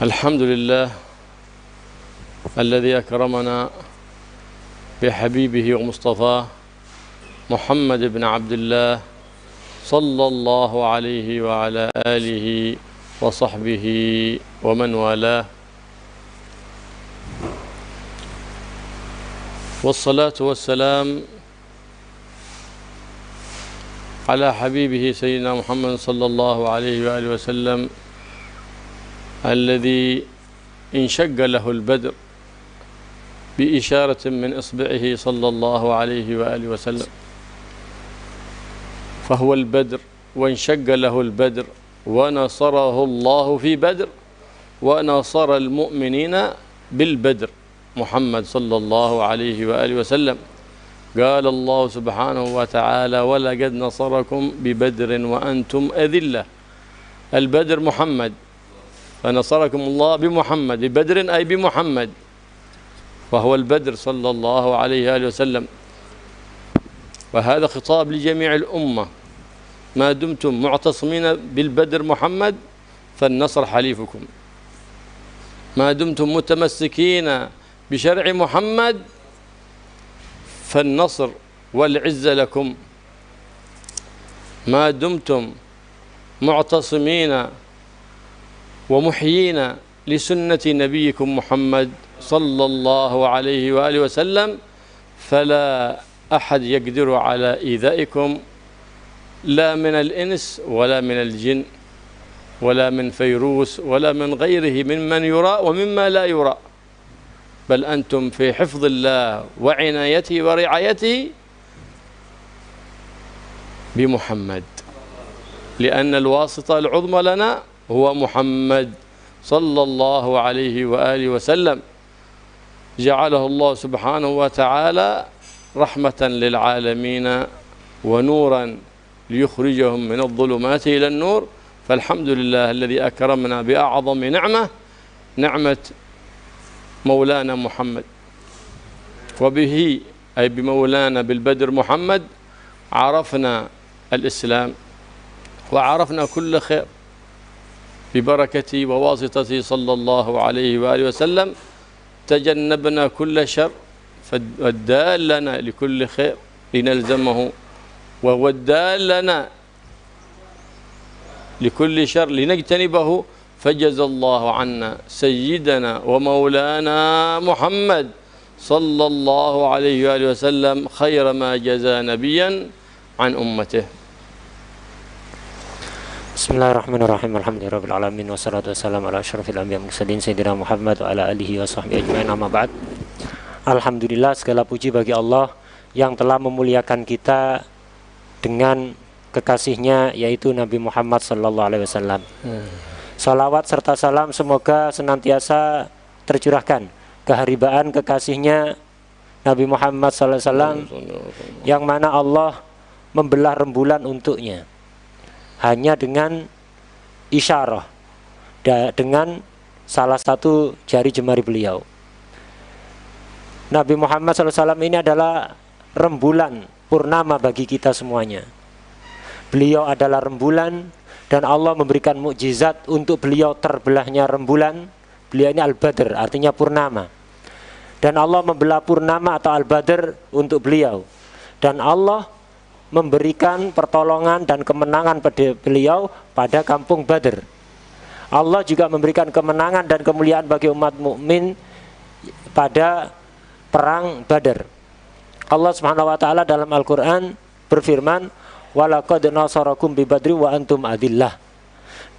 الحمد لله الذي أكرمنا بحبيبه ومصطفاه محمد بن عبد الله صلى الله عليه وعلى آله وصحبه ومن والاه، والصلاة والسلام على حبيبه سيدنا محمد صلى الله عليه وآله وسلم الذي انشق له البدر بإشارة من إصبعه صلى الله عليه وآله وسلم، فهو البدر وانشق له البدر ونصره الله في بدر ونصر المؤمنين بالبدر محمد صلى الله عليه وآله وسلم. قال الله سبحانه وتعالى: ولقد نصركم ببدر وأنتم أذلة. البدر محمد، فنصركم الله بمحمد، ببدر أي بمحمد، وهو البدر صلى الله عليه وآله وسلم. وهذا خطاب لجميع الأمة، ما دمتم معتصمين بالبدر محمد فالنصر حليفكم، ما دمتم متمسكين بشرع محمد فالنصر والعزة لكم، ما دمتم معتصمين ومحيين لسنة نبيكم محمد صلى الله عليه وآله وسلم فلا أحد يقدر على إيذائكم، لا من الإنس ولا من الجن ولا من فيروس ولا من غيره ممن يرى ومما لا يرى، بل أنتم في حفظ الله وعنايته ورعايته بمحمد، لأن الواسطة العظمى لنا هو محمد صلى الله عليه وآله وسلم، جعله الله سبحانه وتعالى رحمة للعالمين ونورا ليخرجهم من الظلمات إلى النور. فالحمد لله الذي أكرمنا بأعظم نعمة، نعمة مولانا محمد، وبه أي بمولانا بالبدر محمد عرفنا الإسلام وعرفنا كل خير، ببركته وواسطته صلى الله عليه وآله وسلم تجنبنا كل شر، فالدال لنا لكل خير لنلزمه، وهو الدال لنا لكل شر لنجتنبه. فجزى الله عنا سيدنا ومولانا محمد صلى الله عليه وآله وسلم خير ما جزى نبيا عن أمته. Bismillahirrahmanirrahim. Alhamdulillahirabbil alamin wassalatu wassalamu ala asyrafil anbiya'i wal mursalin sayyidina Muhammad wa ala alihi wa sahbihi ajmain, amma ba'd. Alhamdulillah, segala puji bagi Allah yang telah memuliakan kita dengan kekasihnya yaitu Nabi Muhammad sallallahu alaihi wasallam. Salawat serta salam semoga senantiasa tercurahkan keharibaan kekasihnya Nabi Muhammad sallallahu alaihi wasallam yang mana Allah membelah rembulan untuknya hanya dengan isyarah, dengan salah satu jari jemari beliau. Nabi Muhammad SAW ini adalah rembulan purnama bagi kita semuanya. Beliau adalah rembulan dan Allah memberikan mukjizat untuk beliau terbelahnya rembulan. Beliau ini Al-Badr, artinya purnama. Dan Allah membelah purnama atau Al-Badr untuk beliau. Dan Allah memberikan pertolongan dan kemenangan pada beliau pada kampung Badr. Allah juga memberikan kemenangan dan kemuliaan bagi umat mukmin pada perang Badr. Allah Subhanahu wa taala dalam Al-Qur'an berfirman, "Walaqad nasarakum bi Badri wa antum adillah."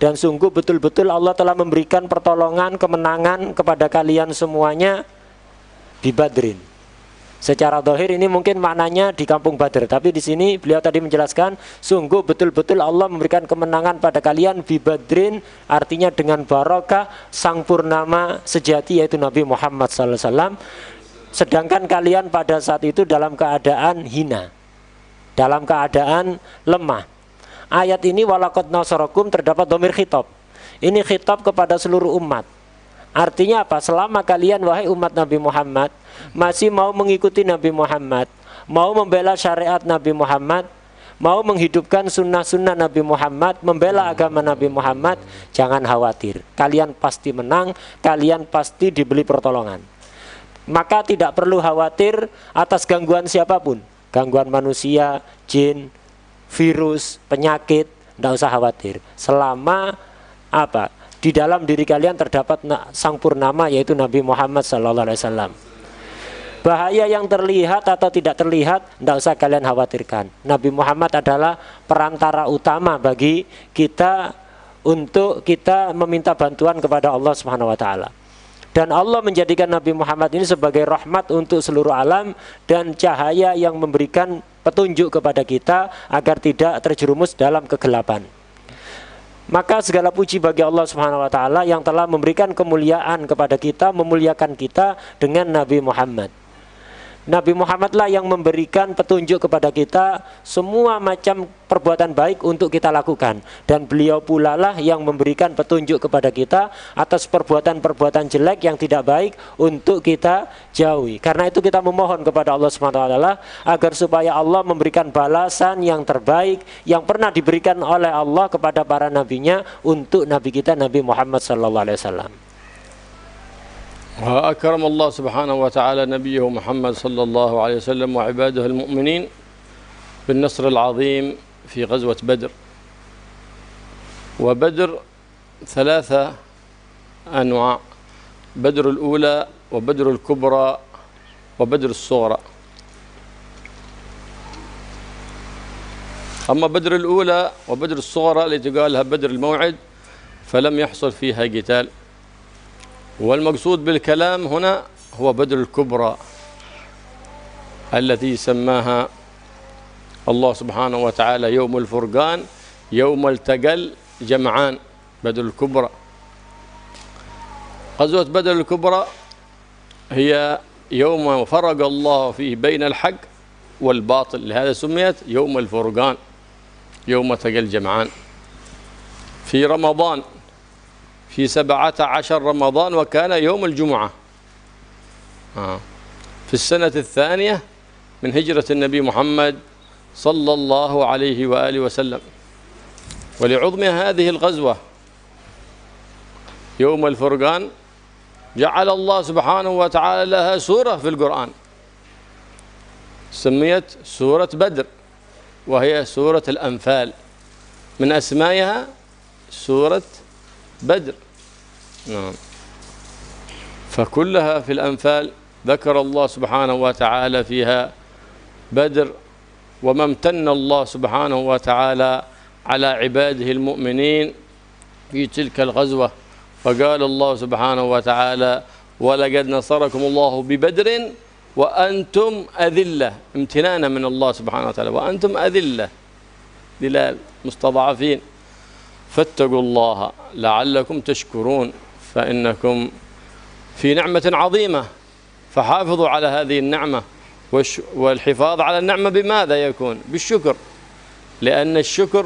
Dan sungguh betul-betul Allah telah memberikan pertolongan, kemenangan kepada kalian semuanya di Badrin. Secara zahir ini mungkin maknanya di kampung Badr, tapi di sini beliau tadi menjelaskan sungguh betul-betul Allah memberikan kemenangan pada kalian bi Badrin, artinya dengan barokah sang purnama sejati yaitu Nabi Muhammad sallallahu alaihi wasallam. Sedangkan kalian pada saat itu dalam keadaan hina, dalam keadaan lemah. Ayat ini walaqad nasarakum terdapat dhamir khitab. Ini khitab kepada seluruh umat. Artinya apa? Selama kalian wahai umat Nabi Muhammad masih mau mengikuti Nabi Muhammad, mau membela syariat Nabi Muhammad, mau menghidupkan sunnah-sunnah Nabi Muhammad, membela agama Nabi Muhammad, jangan khawatir. Kalian pasti menang, kalian pasti diberi pertolongan. Maka tidak perlu khawatir atas gangguan siapapun. Gangguan manusia, jin, virus, penyakit, tidak usah khawatir. Selama di dalam diri kalian terdapat sang purnama, yaitu Nabi Muhammad SAW. Bahaya yang terlihat atau tidak terlihat, tidak usah kalian khawatirkan. Nabi Muhammad adalah perantara utama bagi kita untuk kita meminta bantuan kepada Allah Subhanahu wa taala. Dan Allah menjadikan Nabi Muhammad ini sebagai rahmat untuk seluruh alam dan cahaya yang memberikan petunjuk kepada kita agar tidak terjerumus dalam kegelapan. Maka segala puji bagi Allah Subhanahu wa taala yang telah memberikan kemuliaan kepada kita, memuliakan kita dengan Nabi Muhammad. Nabi Muhammadlah yang memberikan petunjuk kepada kita semua macam perbuatan baik untuk kita lakukan, dan beliau pula lah yang memberikan petunjuk kepada kita atas perbuatan-perbuatan jelek yang tidak baik untuk kita jauhi. Karena itu kita memohon kepada Allah Subhanahu wa taala agar supaya Allah memberikan balasan yang terbaik yang pernah diberikan oleh Allah kepada para nabinya untuk nabi kita Nabi Muhammad sallallahu alaihi wasallam. وأكرم الله سبحانه وتعالى نبيه محمد صلى الله عليه وسلم وعباده المؤمنين بالنصر العظيم في غزوة بدر. وبدر ثلاثة أنواع: بدر الأولى وبدر الكبرى وبدر الصغرى. أما بدر الأولى وبدر الصغرى التي قالها بدر الموعد فلم يحصل فيها قتال، والمقصود بالكلام هنا هو بدر الكبرى التي سماها الله سبحانه وتعالى يوم الفرقان، يوم التقى الجمعان، بدر الكبرى. غزوة بدر الكبرى هي يوم فرق الله فيه بين الحق والباطل، لهذا سميت يوم الفرقان، يوم تقى الجمعان، في رمضان، في 17 رمضان، وكان يوم الجمعة في السنة الثانية من هجرة النبي محمد صلى الله عليه وآله وسلم. ولعظم هذه الغزوة يوم الفرقان جعل الله سبحانه وتعالى لها سورة في القرآن سميت سورة بدر، وهي سورة الأنفال، من أسمائها سورة بدر. نعم. فكلها في الأنفال ذكر الله سبحانه وتعالى فيها بدر، وما امتن الله سبحانه وتعالى على عباده المؤمنين في تلك الغزوة. فقال الله سبحانه وتعالى: ولقد نصركم الله ببدر وأنتم أذلة، امتنانا من الله سبحانه وتعالى، وأنتم أذلة للمستضعفين، فاتقوا الله لعلكم تشكرون، فإنكم في نعمة عظيمة، فحافظوا على هذه النعمة. والحفاظ على النعمة بماذا يكون؟ بالشكر، لأن الشكر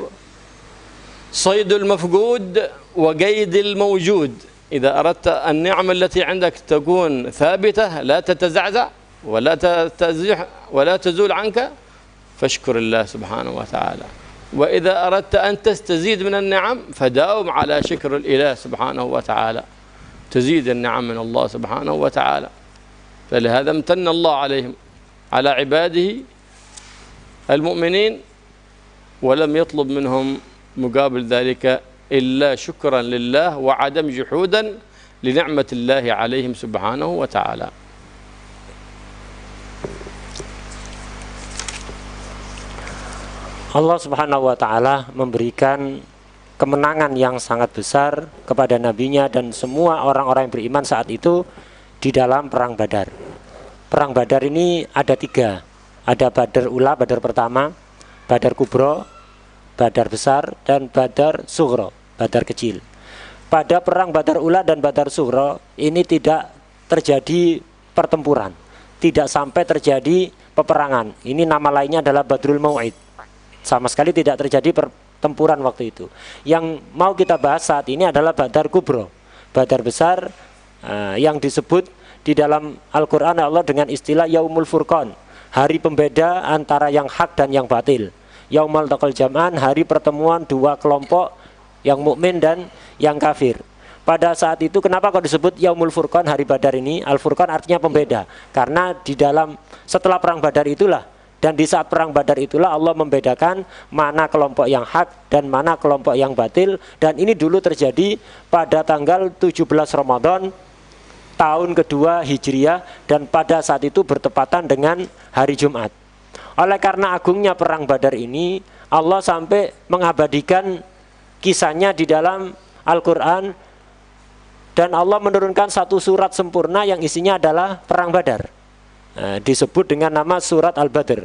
صيد المفقود وقيد الموجود. إذا أردت النعمة التي عندك تكون ثابتة لا تتزعزع ولا تزول عنك، فاشكر الله سبحانه وتعالى. وإذا أردت أن تستزيد من النعم فداوم على شكر الإله سبحانه وتعالى، تزيد النعم من الله سبحانه وتعالى. فلهذا امتن الله عليهم، على عباده المؤمنين، ولم يطلب منهم مقابل ذلك إلا شكرا لله وعدم جحودا لنعمة الله عليهم سبحانه وتعالى. Allah Subhanahu wa taala memberikan kemenangan yang sangat besar kepada nabinya dan semua orang-orang yang beriman saat itu di dalam perang Badar. Perang Badar ini ada 3. Ada Badar Ula, Badar pertama, Badar Kubro, Badar besar, dan Badar Sughro, Badar kecil. Pada perang Badar Ula dan Badar Sughro ini tidak terjadi pertempuran, tidak sampai terjadi peperangan. Ini nama lainnya adalah Badrul Mau'id. Sama sekali tidak terjadi pertempuran waktu itu. Yang mau kita bahas saat ini adalah Badar Kubro, Badar besar, yang disebut di dalam Al-Quran Allah dengan istilah Yaumul Furqan, hari pembeda antara yang hak dan yang batil. Yaumal taqal jam'an, hari pertemuan dua kelompok yang mukmin dan yang kafir. Pada saat itu kenapa kok disebut Yaumul Furqan, hari Badar ini? Al-Furqan artinya pembeda. Karena di dalam setelah perang Badar itulah, dan di saat perang Badar itulah Allah membedakan mana kelompok yang hak dan mana kelompok yang batil. Dan ini dulu terjadi pada tanggal 17 Ramadan tahun kedua Hijriah, dan pada saat itu bertepatan dengan hari Jumat. Oleh karena agungnya perang Badar ini, Allah sampai mengabadikan kisahnya di dalam Al-Quran. Dan Allah menurunkan satu surat sempurna yang isinya adalah perang Badar. Nah, disebut dengan nama surat Al-Badr.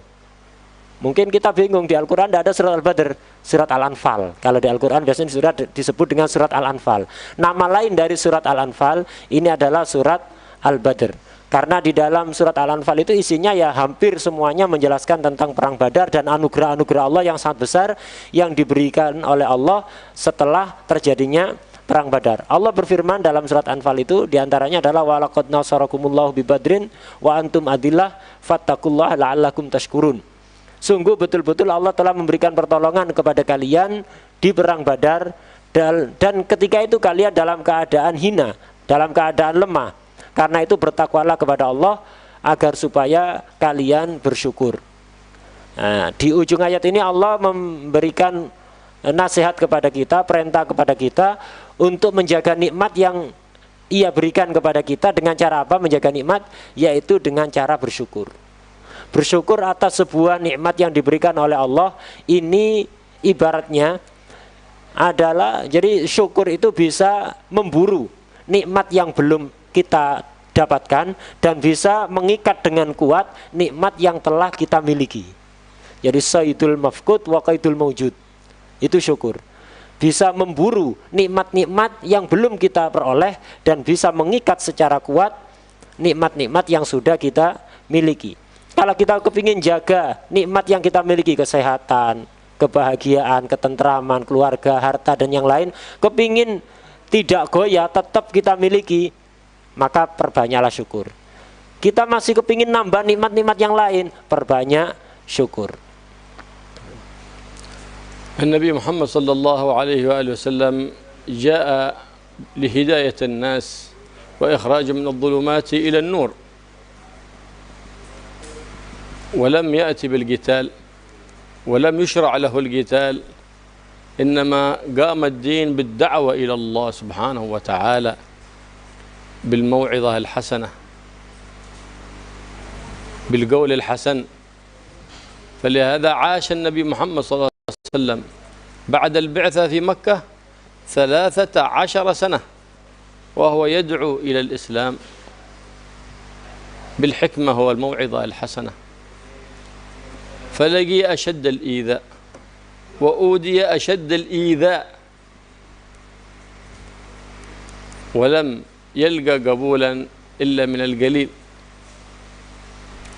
Mungkin kita bingung, di Al-Quran tidak ada surat Al-Badr, surat Al-Anfal. Kalau di Al-Quran biasanya surat disebut dengan surat Al-Anfal. Nama lain dari surat Al-Anfal ini adalah surat Al-Badr. Karena di dalam surat Al-Anfal itu isinya ya hampir semuanya menjelaskan tentang perang Badar dan anugerah-anugerah Allah yang sangat besar yang diberikan oleh Allah setelah terjadinya perang Badar. Allah berfirman dalam surat Anfal itu, diantaranya adalah walaqad nasarakumullahu bibadrin wa antum adillah fattaqullaha la'allakum tashkurun. Sungguh betul-betul Allah telah memberikan pertolongan kepada kalian di perang Badar, dan ketika itu kalian dalam keadaan hina, dalam keadaan lemah. Karena itu bertakwalah kepada Allah agar supaya kalian bersyukur. Nah, di ujung ayat ini Allah memberikan nasihat kepada kita, perintah kepada kita untuk menjaga nikmat yang Ia berikan kepada kita. Dengan cara apa menjaga nikmat? Yaitu dengan cara bersyukur. Bersyukur atas sebuah nikmat yang diberikan oleh Allah. Ini ibaratnya adalah, jadi syukur itu bisa memburu nikmat yang belum kita dapatkan dan bisa mengikat dengan kuat nikmat yang telah kita miliki. Jadi sayyidul mafqud wa qaidul mawjud. Itu syukur. Bisa memburu nikmat-nikmat yang belum kita peroleh dan bisa mengikat secara kuat nikmat-nikmat yang sudah kita miliki. Kalau kita kepingin jaga nikmat yang kita miliki, kesehatan, kebahagiaan, ketentraman, keluarga, harta dan yang lain, kepingin tidak goyah tetap kita miliki, maka perbanyaklah syukur. Kita masih kepingin nambah nikmat-nikmat yang lain, perbanyak syukur. النبي محمد صلى الله عليه وآله وسلم جاء لهداية الناس وإخراج من الظلمات إلى النور، ولم يأتي بالقتال ولم يشرع له القتال، إنما قام الدين بالدعوة إلى الله سبحانه وتعالى بالموعظة الحسنة، بالقول الحسن. فلهذا عاش النبي محمد صلى الله عليه وسلم بعد البعثة في مكة 13 سنة وهو يدعو إلى الإسلام بالحكمة والموعظة الحسنة، فلقي أشد الإيذاء وأودي أشد الإيذاء ولم يلقى قبولا إلا من القليل،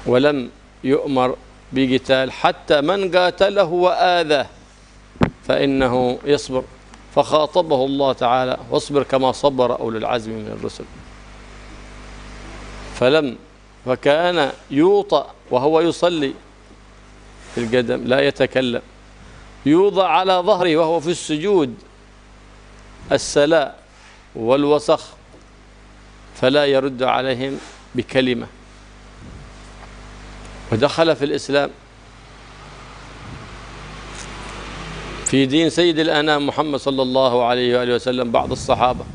ولم يؤمر بقتال حتى من قاتله وآذاه فإنه يصبر، فخاطبه الله تعالى واصبر كما صبر أولو العزم من الرسل. فكان يوطأ وهو يصلي في القدم لا يتكلم، يوضع على ظهره وهو في السجود السلاء والوسخ فلا يرد عليهم بكلمة، ودخل في الإسلام في دين سيد الأنام محمد صلى الله عليه وآله وسلم بعض الصحابة.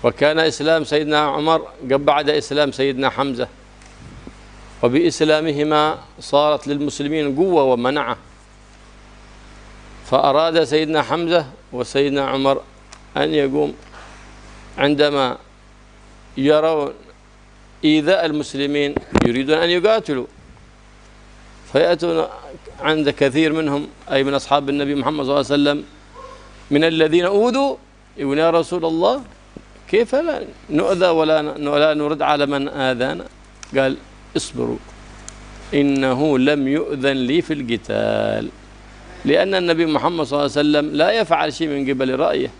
وكان إسلام سيدنا عمر بعد إسلام سيدنا حمزة، وبإسلامهما صارت للمسلمين قوة ومنعة، فأراد سيدنا حمزة وسيدنا عمر أن يقوم عندما يرون إيذاء المسلمين يريدون أن يقاتلوا، فيأتون عند كثير منهم أي من أصحاب النبي محمد صلى الله عليه وسلم من الذين أوذوا، يقول يا رسول الله كيف لا نؤذى ولا نرد على من آذانا؟ قال اصبروا إنه لم يؤذن لي في القتال، لأن النبي محمد صلى الله عليه وسلم لا يفعل شيء من قبل رأيه،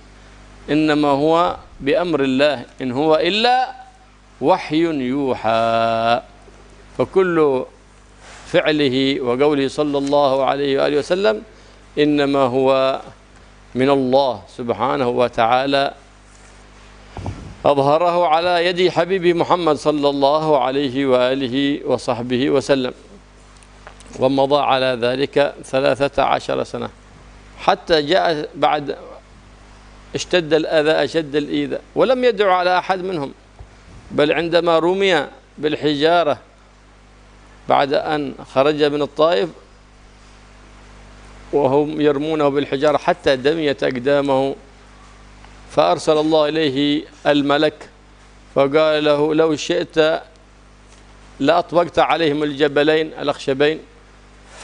إنما هو بأمر الله، إن هو إلا وحي يوحى. فكل فعله وقوله صلى الله عليه وآله وسلم إنما هو من الله سبحانه وتعالى أظهره على يد حبيبي محمد صلى الله عليه وآله وصحبه وسلم، ومضى على ذلك 13 سنة حتى جاء بعد اشتد الأذى أشد الإيذاء، ولم يدعو على أحد منهم، بل عندما رمي بالحجارة بعد أن خرج من الطائف وهم يرمونه بالحجارة حتى دميت أقدامه، فأرسل الله إليه الملك فقال له لو شئت لأطبقت عليهم الجبلين الأخشبين،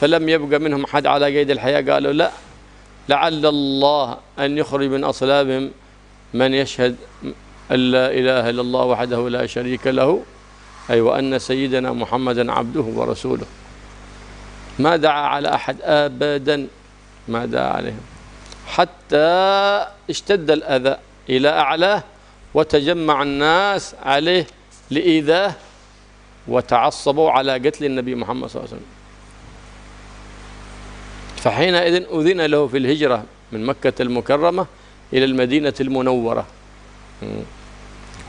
فلم يبقى منهم أحد على قيد الحياة. قالوا لا، لعل الله أن يخرج من أصلابهم من يشهد أن لا إله إلا الله وحده لا شريك له، أي وأن سيدنا محمدا عبده ورسوله. ما دعا على أحد أبدا، ما دعا عليهم حتى اشتد الأذى إلى أعلاه، وتجمع الناس عليه لإيذاه، وتعصبوا على قتل النبي محمد صلى الله عليه وسلم. فحينئذ أذن له في الهجرة من مكة المكرمة إلى المدينة المنورة،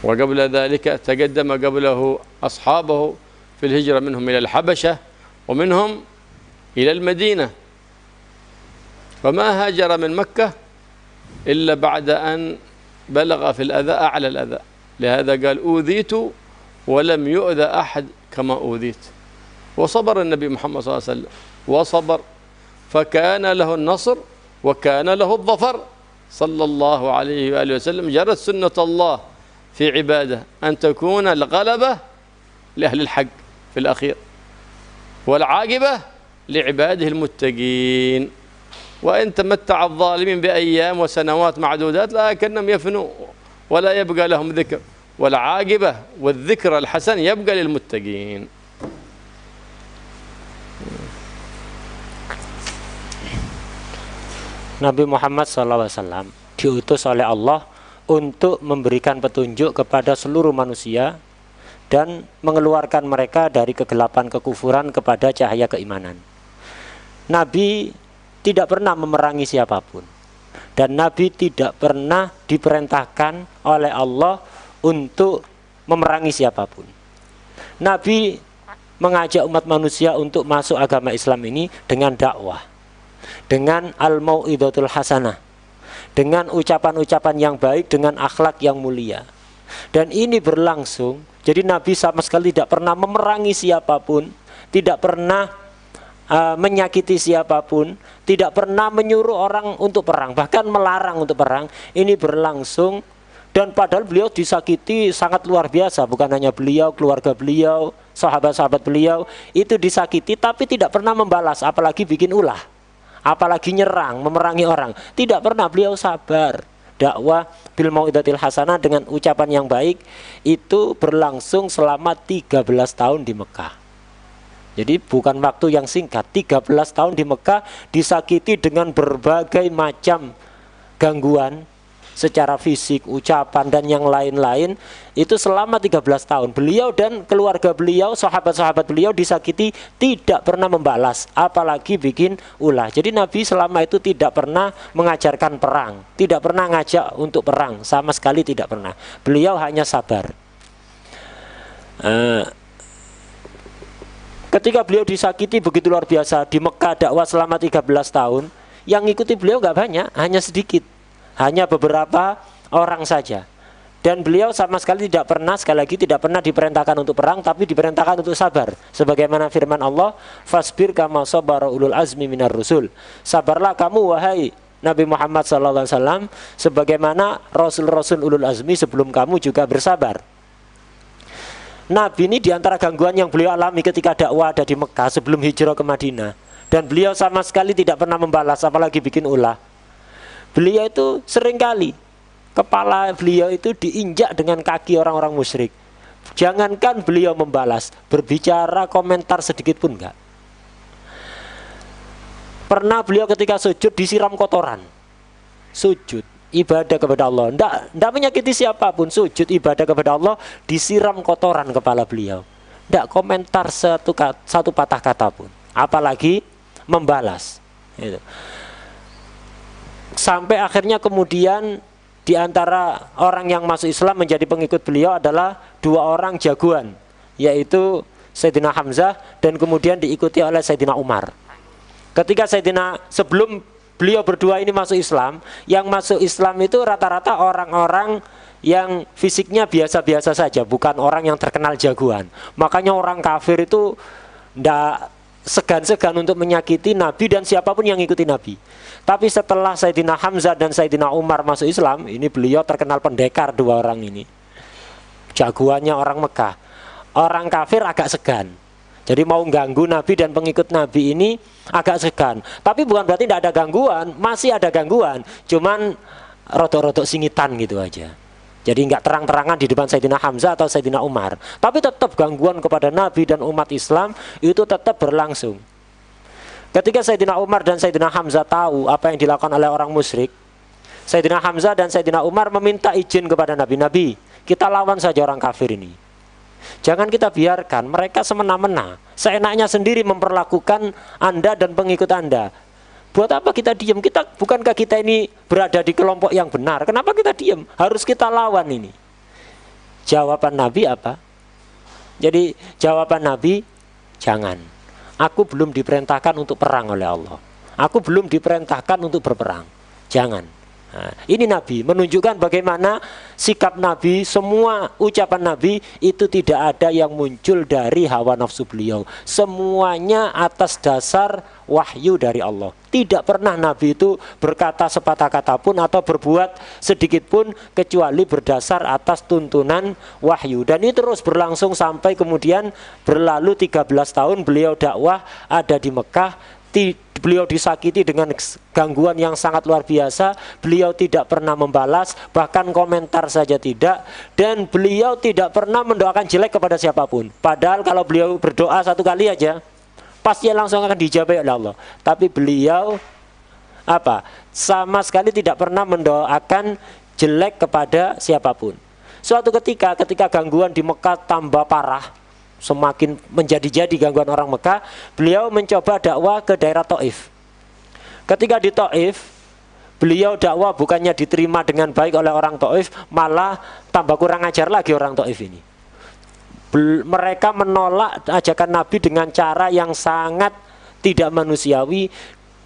وقبل ذلك تقدم قبله أصحابه في الهجرة، منهم إلى الحبشة ومنهم إلى المدينة، فما هاجر من مكة إلا بعد أن بلغ في الأذى أعلى الأذى. لهذا قال أوذيت ولم يؤذى أحد كما أوذيت. وصبر النبي محمد صلى الله عليه وسلم، وصبر، فكان له النصر وكان له الظفر صلى الله عليه وآله وسلم. جرت سنة الله في عباده أن تكون الغلبة لأهل الحق في الأخير، والعاقبة لعباده المتقين. وإن تمتع الظالمين بأيام وسنوات معدودات لكنهم يفنوا ولا يبقى لهم ذكر، والعاقبة والذكر الحسن يبقى للمتقين. Nabi Muhammad SAW diutus oleh Allah untuk memberikan petunjuk kepada seluruh manusia dan mengeluarkan mereka dari kegelapan kekufuran kepada cahaya keimanan. Nabi tidak pernah memerangi siapapun, dan Nabi tidak pernah diperintahkan oleh Allah untuk memerangi siapapun. Nabi mengajak umat manusia untuk masuk agama Islam ini dengan dakwah, dengan al-mau'idatul hasanah, dengan ucapan-ucapan yang baik, dengan akhlak yang mulia. Dan ini berlangsung. Jadi Nabi sama sekali tidak pernah memerangi siapapun, tidak pernah menyakiti siapapun, tidak pernah menyuruh orang untuk perang, bahkan melarang untuk perang. Ini berlangsung, dan padahal beliau disakiti sangat luar biasa. Bukan hanya beliau, keluarga beliau, sahabat-sahabat beliau itu disakiti, tapi tidak pernah membalas, apalagi bikin ulah, apalagi nyerang, memerangi orang. Tidak pernah, beliau sabar. Dakwah bil mau'idatil hasanah, dengan ucapan yang baik, itu berlangsung selama 13 tahun di Mekah. Jadi bukan waktu yang singkat. 13 tahun di Mekah disakiti dengan berbagai macam gangguan secara fisik, ucapan, dan yang lain-lain. Itu selama 13 tahun beliau dan keluarga beliau, sahabat-sahabat beliau disakiti, tidak pernah membalas, apalagi bikin ulah. Jadi Nabi selama itu tidak pernah mengajarkan perang, tidak pernah ngajak untuk perang, sama sekali tidak pernah. Beliau hanya sabar. Ketika beliau disakiti begitu luar biasa di Mekah, dakwah selama 13 tahun, yang ngikuti beliau nggak banyak, hanya sedikit, hanya beberapa orang saja. Dan beliau sama sekali tidak pernah, sekali lagi tidak pernah diperintahkan untuk perang, tapi diperintahkan untuk sabar. Sebagaimana firman Allah, fasbir kama sabara ulul azmi minar rusul. Sabarlah kamu wahai Nabi Muhammad SAW, sebagaimana rasul-rasul ulul azmi sebelum kamu juga bersabar. Nabi ini diantara gangguan yang beliau alami ketika dakwah ada di Mekah sebelum hijrah ke Madinah, dan beliau sama sekali tidak pernah membalas, apalagi bikin ulah. Beliau itu seringkali kepala beliau itu diinjak dengan kaki orang-orang musyrik. Jangankan beliau membalas, berbicara, komentar sedikit pun enggak. Pernah beliau ketika sujud disiram kotoran. Sujud ibadah kepada Allah, tidak menyakiti siapapun, sujud ibadah kepada Allah, disiram kotoran kepala beliau. Tidak komentar satu patah kata pun, apalagi membalas. Gitu. Sampai akhirnya kemudian di antara orang yang masuk Islam menjadi pengikut beliau adalah 2 orang jagoan, yaitu Sayyidina Hamzah dan kemudian diikuti oleh Sayyidina Umar. Ketika sebelum beliau berdua ini masuk Islam, yang masuk Islam itu rata-rata orang-orang yang fisiknya biasa-biasa saja, bukan orang yang terkenal jagoan. Makanya orang kafir itu tidak segan-segan untuk menyakiti Nabi dan siapapun yang ngikuti Nabi. Tapi setelah Sayyidina Hamzah dan Sayyidina Umar masuk Islam, ini beliau terkenal pendekar 2 orang ini. Jagoannya orang Mekah. Orang kafir agak segan. Jadi mau ganggu Nabi dan pengikut Nabi ini agak segan. Tapi bukan berarti tidak ada gangguan, masih ada gangguan. Cuman rodok-rodok singitan gitu aja. Jadi nggak terang-terangan di depan Sayyidina Hamzah atau Sayyidina Umar. Tapi tetap gangguan kepada Nabi dan umat Islam itu tetap berlangsung. Ketika Sayyidina Umar dan Sayyidina Hamzah tahu apa yang dilakukan oleh orang musyrik, Sayyidina Hamzah dan Sayyidina Umar meminta izin kepada Nabi. Nabi, kita lawan saja orang kafir ini. Jangan kita biarkan mereka semena-mena, seenaknya sendiri memperlakukan Anda dan pengikut Anda. Buat apa kita diam? Bukankah kita ini berada di kelompok yang benar? Kenapa kita diam? Harus kita lawan ini. Jawaban Nabi apa? Jadi jawaban Nabi, jangan. Aku belum diperintahkan untuk perang oleh Allah. Aku belum diperintahkan untuk berperang. Jangan. Nah, ini Nabi menunjukkan bagaimana sikap Nabi, semua ucapan Nabi itu tidak ada yang muncul dari hawa nafsu beliau. Semuanya atas dasar wahyu dari Allah. Tidak pernah Nabi itu berkata sepatah kata pun atau berbuat sedikit pun kecuali berdasar atas tuntunan wahyu. Dan ini terus berlangsung sampai kemudian berlalu 13 tahun beliau dakwah ada di Mekah. Beliau disakiti dengan gangguan yang sangat luar biasa. Beliau tidak pernah membalas, bahkan komentar saja tidak. Dan beliau tidak pernah mendoakan jelek kepada siapapun. Padahal kalau beliau berdoa 1 kali aja, pasti langsung akan dijawab oleh Allah. Tapi beliau sama sekali tidak pernah mendoakan jelek kepada siapapun. Suatu ketika gangguan di Mekah tambah parah, semakin menjadi-jadi gangguan orang Mekah, beliau mencoba dakwah ke daerah Taif. Ketika di Taif, beliau dakwah bukannya diterima dengan baik oleh orang Taif, malah tambah kurang ajar lagi orang Taif ini. Mereka menolak ajakan Nabi dengan cara yang sangat tidak manusiawi.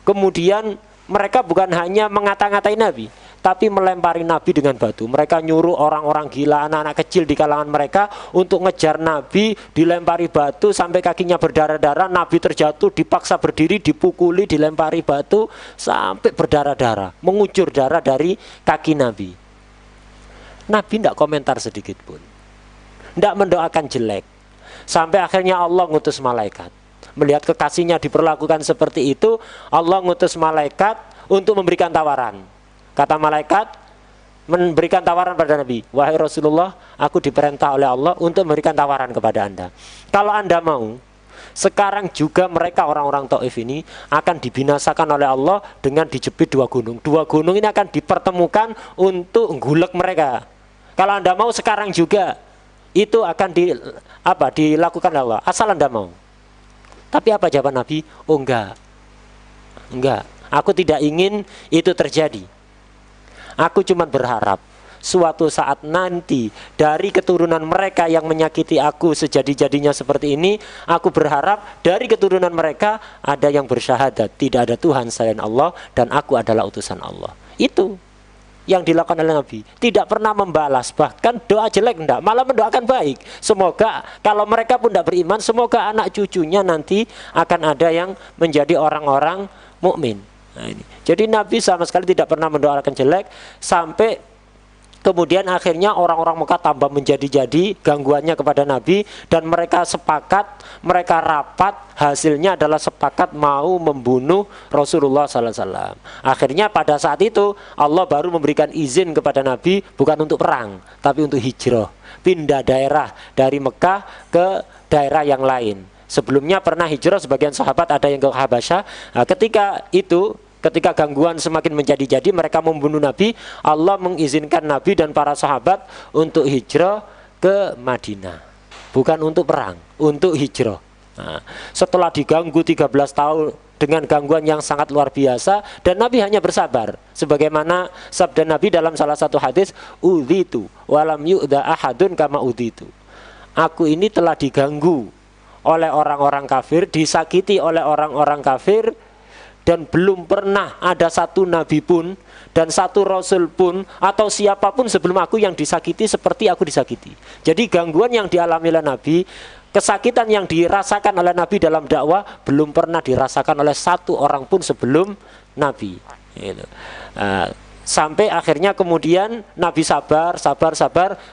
Kemudian mereka bukan hanya mengata-ngatai Nabi, tapi melempari Nabi dengan batu. Mereka nyuruh orang-orang gila, anak-anak kecil di kalangan mereka untuk ngejar Nabi, dilempari batu sampai kakinya berdarah-darah. Nabi terjatuh, dipaksa berdiri, dipukuli, dilempari batu sampai berdarah-darah, mengucur darah dari kaki Nabi. Nabi tidak komentar sedikit pun, tidak mendoakan jelek. Sampai akhirnya Allah ngutus malaikat. Melihat kekasihnya diperlakukan seperti itu, Allah ngutus malaikat untuk memberikan tawaran. Kata malaikat memberikan tawaran pada Nabi, wahai Rasulullah, aku diperintah oleh Allah untuk memberikan tawaran kepada Anda. Kalau Anda mau, sekarang juga mereka orang-orang Taif ini akan dibinasakan oleh Allah dengan dijepit 2 gunung. 2 gunung ini akan dipertemukan untuk menggulek mereka. Kalau Anda mau sekarang juga, itu akan dilakukan oleh Allah, asal Anda mau. Tapi apa jawaban Nabi? Oh enggak, aku tidak ingin itu terjadi. Aku cuma berharap suatu saat nanti dari keturunan mereka yang menyakiti aku sejadi-jadinya seperti ini, aku berharap dari keturunan mereka ada yang bersyahadat tidak ada Tuhan selain Allah dan aku adalah utusan Allah. Itu yang dilakukan oleh Nabi. Tidak pernah membalas, bahkan doa jelek enggak, malah mendoakan baik. Semoga kalau mereka pun tidak beriman, semoga anak cucunya nanti akan ada yang menjadi orang-orang mukmin. Nah, ini. Jadi Nabi sama sekali tidak pernah mendoakan jelek, sampai kemudian akhirnya orang-orang Mekah tambah menjadi-jadi gangguannya kepada Nabi, dan mereka sepakat, mereka rapat, hasilnya adalah sepakat mau membunuh Rasulullah SAW. Akhirnya pada saat itu Allah baru memberikan izin kepada Nabi bukan untuk perang, tapi untuk hijrah, pindah daerah dari Mekah ke daerah yang lain. Sebelumnya pernah hijrah sebagian sahabat, ada yang ke Habasyah. Nah, ketika gangguan semakin menjadi-jadi, mereka membunuh Nabi. Allah mengizinkan Nabi dan para sahabat untuk hijrah ke Madinah. bukan untuk perang, untuk hijrah. Nah, setelah diganggu 13 tahun dengan gangguan yang sangat luar biasa, dan Nabi hanya bersabar, sebagaimana sabda Nabi dalam salah satu hadis, udhitu walam yu'da ahadun kama udhitu. Aku ini telah diganggu oleh orang-orang kafir, disakiti oleh orang-orang kafir, dan belum pernah ada satu nabi pun dan satu rasul pun atau siapapun sebelum aku yang disakiti seperti aku disakiti. Jadi gangguan yang dialami oleh Nabi, kesakitan yang dirasakan oleh Nabi dalam dakwah belum pernah dirasakan oleh satu orang pun sebelum Nabi. Sampai akhirnya kemudian Nabi sabar,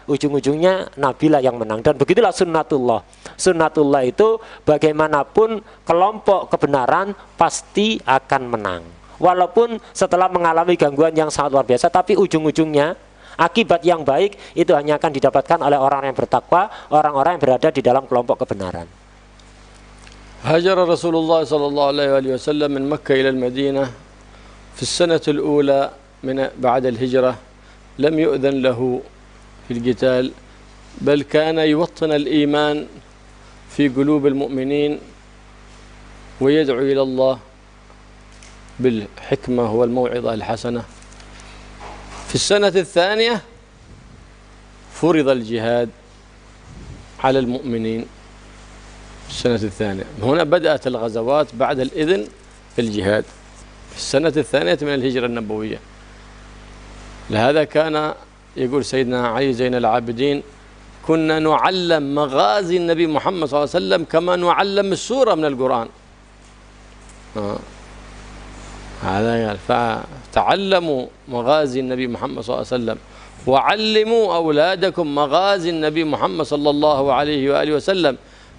ujung-ujungnya Nabilah yang menang. Dan begitulah sunnatullah. Sunnatullah itu bagaimanapun kelompok kebenaran pasti akan menang. Walaupun setelah mengalami gangguan yang sangat luar biasa, tapi ujung-ujungnya akibat yang baik itu hanya akan didapatkan oleh orang yang bertakwa, orang-orang yang berada di dalam kelompok kebenaran. Hajar Rasulullah sallallahu alaihi wasallam min Makkah ila al-Madinah fi as-sanah al-ula من بعد الهجرة لم يؤذن له في القتال، بل كان يوطن الإيمان في قلوب المؤمنين ويدعو إلى الله بالحكمة والموعظة الحسنة. في السنة الثانية فرض الجهاد على المؤمنين. في السنة الثانية هنا بدأت الغزوات بعد الإذن في الجهاد في السنة الثانية من الهجرة النبوية. لهذا كان يقول سيدنا علي زين العابدين كنا نعلم مغازي النبي محمد صلى الله عليه وسلم كما نعلم السورة من القرآن. هذا يعني فتعلموا مغازي النبي محمد صلى الله عليه وسلم وعلموا أولادكم مغازي النبي محمد صلى الله عليه وآله وسلم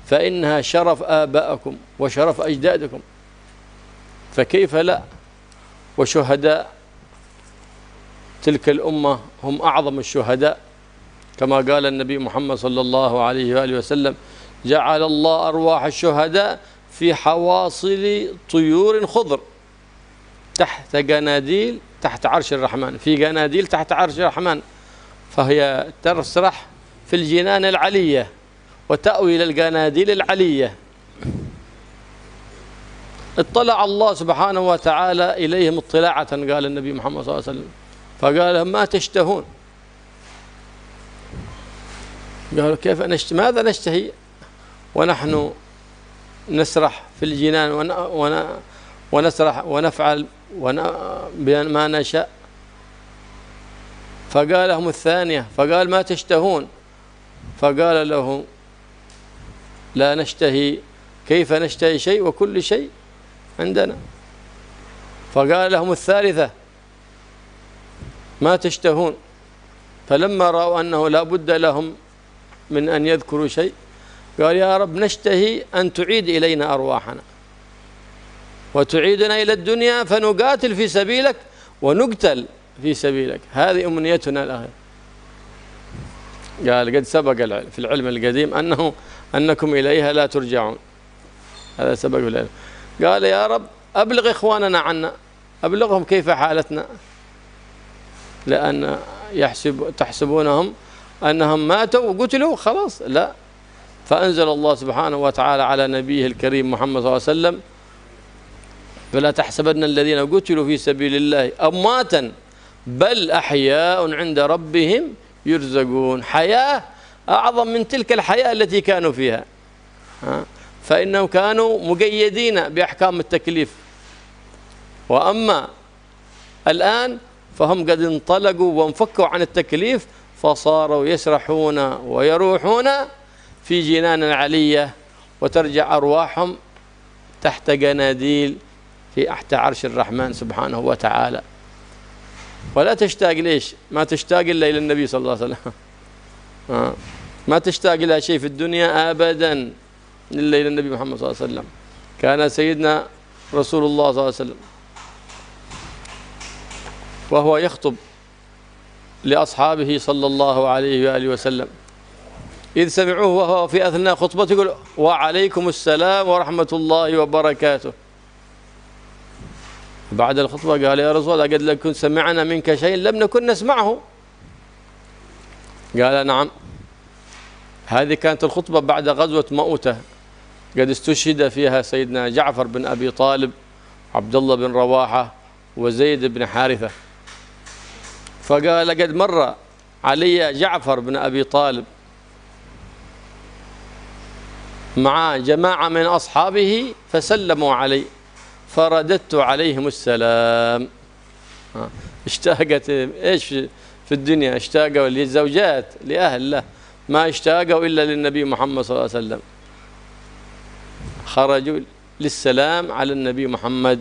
فإنها شرف آبائكم وشرف أجدادكم، فكيف لا؟ وشهداء تلك الأمة هم أعظم الشهداء، كما قال النبي محمد صلى الله عليه وآله وسلم جعل الله أرواح الشهداء في حواصل طيور خضر تحت قناديل تحت عرش الرحمن، في قناديل تحت عرش الرحمن، فهي تسرح في الجنان العلية وتأوي إلى القناديل العلية. اطلع الله سبحانه وتعالى إليهم اطلاعة، قال النبي محمد صلى الله عليه وسلم، فقال لهم ما تشتهون؟ قالوا كيف نشتهي؟ ماذا نشتهي ونحن نسرح في الجنان ونسرح ونفعل ما نشاء؟ فقال لهم الثانية، فقال ما تشتهون؟ فقال لهم لا نشتهي، كيف نشتهي شيء وكل شيء عندنا؟ فقال لهم الثالثة ما تشتهون؟ فلما رأوا أنه لا بد لهم من أن يذكروا شيء قال يا رب نشتهي أن تعيد إلينا أرواحنا وتعيدنا إلى الدنيا فنقاتل في سبيلك ونقتل في سبيلك، هذه أمنيتنا الأخيرة. قال قد سبق في العلم القديم أنكم إليها لا ترجعون، هذا سبق في العلم. قال يا رب أبلغ إخواننا عنا، أبلغهم كيف حالتنا، لأن تحسبونهم أنهم ماتوا وقتلوا خلاص، لا. فأنزل الله سبحانه وتعالى على نبيه الكريم محمد صلى الله عليه وسلم فلا تحسبن الذين قتلوا في سبيل الله أمواتا بل أحياء عند ربهم يرزقون. حياة أعظم من تلك الحياة التي كانوا فيها، فإنهم كانوا مقيدين بأحكام التكليف، وأما الآن فهم قد انطلقوا وانفكوا عن التكليف فصاروا يسرحون ويروحون في جنان علية وترجع أرواحهم تحت قناديل في تحت عرش الرحمن سبحانه وتعالى. ولا تشتاق ليش؟ ما تشتاق إلا إلى النبي صلى الله عليه وسلم، ما تشتاق إلى شيء في الدنيا أبدا إلا إلى النبي محمد صلى الله عليه وسلم. كان سيدنا رسول الله صلى الله عليه وسلم وهو يخطب لأصحابه صلى الله عليه وآله وسلم إذ سمعوه وهو في أثناء خطبته يقول وعليكم السلام ورحمة الله وبركاته. بعد الخطبة قال يا رسول الله قد لكن سمعنا منك شيء لم نكن نسمعه. قال نعم. هذه كانت الخطبة بعد غزوة مؤتة، قد استشهد فيها سيدنا جعفر بن أبي طالب، عبد الله بن رواحة، وزيد بن حارثة. فقال قد مر علي جعفر بن أبي طالب مع جماعة من أصحابه فسلموا علي فرددت عليهم السلام. اشتاقت ايش في الدنيا؟ اشتاقوا للزوجات لأهل له، ما اشتاقوا إلا للنبي محمد صلى الله عليه وسلم. خرجوا للسلام على النبي محمد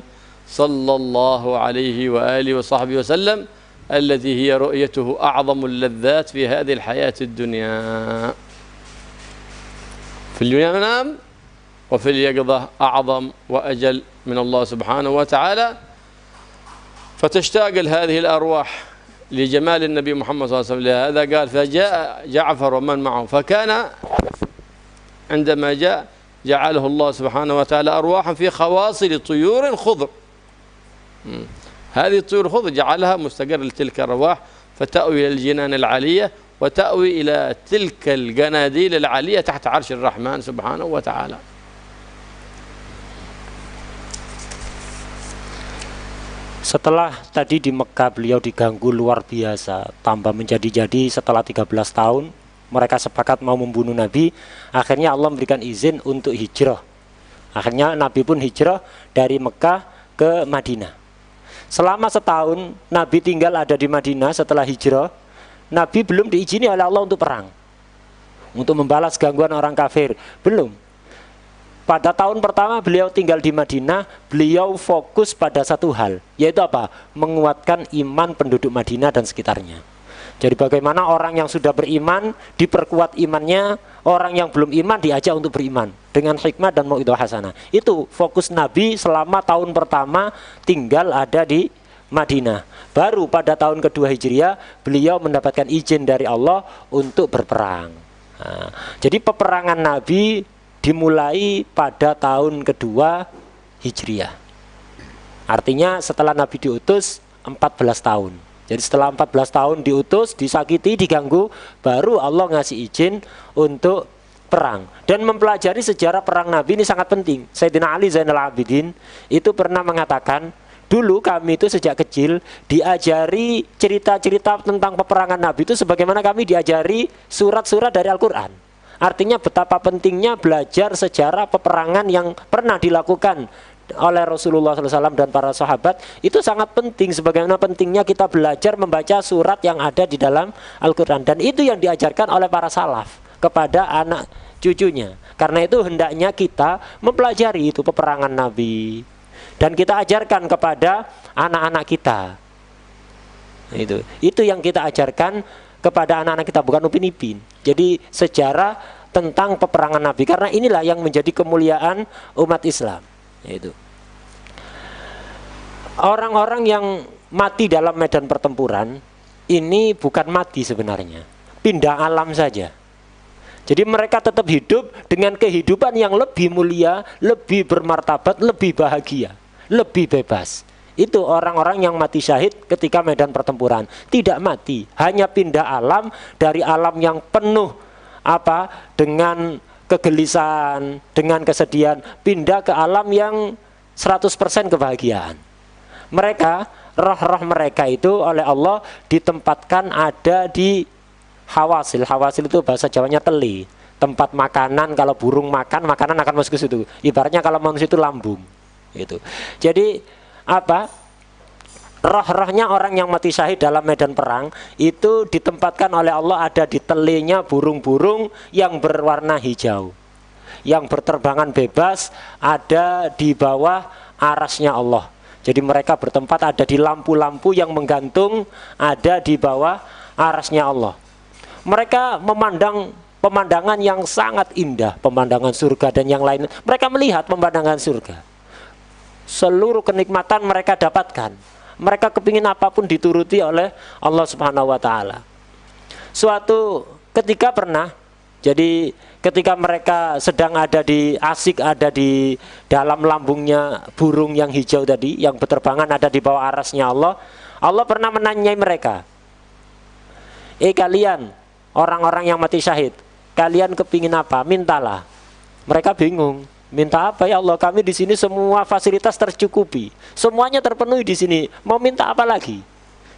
صلى الله عليه وآله وصحبه وسلم، التي هي رؤيته أعظم اللذات في هذه الحياة الدنيا. في المنام وفي اليقظة أعظم وأجل من الله سبحانه وتعالى. فتشتاق هذه الأرواح لجمال النبي محمد صلى الله عليه وسلم. لهذا قال فجاء جعفر ومن معه، فكان عندما جاء جعله الله سبحانه وتعالى أرواحا في خواصل طيور خضر. هذه الطيور الخضر جعلها مستقر لتلك الأرواح، فتأوي إلى الجنان العالية وتأوي إلى تلك الجناديل العالية تحت عرش الرحمن سبحانه وتعالى. Setelah tadi di Mekah beliau diganggu luar biasa, tambah menjadi-jadi. Setelah 13 tahun mereka sepakat mau membunuh Nabi. Akhirnya Allah memberikan izin untuk hijrah. Akhirnya Nabi pun hijrah dari Mekah ke Madinah. Selama setahun Nabi tinggal ada di Madinah. Setelah hijrah, Nabi belum diizini oleh Allah untuk perang, untuk membalas gangguan orang kafir. Belum. Pada tahun pertama beliau tinggal di Madinah, beliau fokus pada satu hal, yaitu apa? Menguatkan iman penduduk Madinah dan sekitarnya. Jadi bagaimana orang yang sudah beriman diperkuat imannya, orang yang belum iman diajak untuk beriman dengan hikmah dan mau'idhah hasanah. Itu fokus Nabi selama tahun pertama tinggal ada di Madinah. Baru pada tahun kedua Hijriah beliau mendapatkan izin dari Allah untuk berperang. Nah, jadi peperangan Nabi dimulai pada tahun kedua Hijriah. Artinya setelah Nabi diutus 14 tahun. Jadi setelah 14 tahun diutus, disakiti, diganggu, baru Allah ngasih izin untuk perang. Dan mempelajari sejarah perang Nabi ini sangat penting. Sayyidina Ali Zainal Abidin itu pernah mengatakan, dulu kami itu sejak kecil diajari cerita-cerita tentang peperangan Nabi itu sebagaimana kami diajari surat-surat dari Al-Quran. Artinya betapa pentingnya belajar sejarah peperangan yang pernah dilakukan oleh Rasulullah SAW dan para sahabat. Itu sangat penting, sebagaimana pentingnya kita belajar membaca surat yang ada di dalam Al-Quran. Dan itu yang diajarkan oleh para salaf kepada anak cucunya. Karena itu hendaknya kita mempelajari itu peperangan Nabi, dan kita ajarkan kepada anak-anak kita. Itu yang kita ajarkan kepada anak-anak kita, bukan upin-ipin. Jadi sejarah tentang peperangan Nabi, karena inilah yang menjadi kemuliaan umat Islam. Yaitu orang-orang yang mati dalam medan pertempuran ini bukan mati sebenarnya, pindah alam saja. Jadi mereka tetap hidup dengan kehidupan yang lebih mulia, lebih bermartabat, lebih bahagia, lebih bebas. Itu orang-orang yang mati syahid ketika medan pertempuran. Tidak mati, hanya pindah alam, dari alam yang penuh dengan kegelisahan, dengan kesedihan, pindah ke alam yang 100% kebahagiaan. Mereka, roh-roh mereka itu oleh Allah ditempatkan ada di hawasil. Hawasil itu bahasa Jawanya teli, tempat makanan. Kalau burung makan, makanan akan masuk ke situ. Ibaratnya kalau manusia itu lambung. Gitu. Jadi roh-rohnya orang yang mati syahid dalam medan perang itu ditempatkan oleh Allah ada di telinya burung-burung yang berwarna hijau, yang berterbangan bebas, ada di bawah arasnya Allah. Jadi mereka bertempat ada di lampu-lampu yang menggantung, ada di bawah arasnya Allah. Mereka memandang pemandangan yang sangat indah, pemandangan surga dan yang lain. Mereka melihat pemandangan surga. Seluruh kenikmatan mereka dapatkan. Mereka kepingin apapun dituruti oleh Allah Subhanahu wa Ta'ala. Suatu ketika pernah, jadi ketika mereka sedang ada di dalam lambungnya burung yang hijau tadi, yang berterbangan ada di bawah arasnya Allah. Allah pernah menanyai mereka, kalian orang-orang yang mati syahid, kalian kepingin apa? Mintalah. Mereka bingung. Minta apa ya Allah? Kami di sini semua fasilitas tercukupi. Semuanya terpenuhi di sini. Mau minta apa lagi?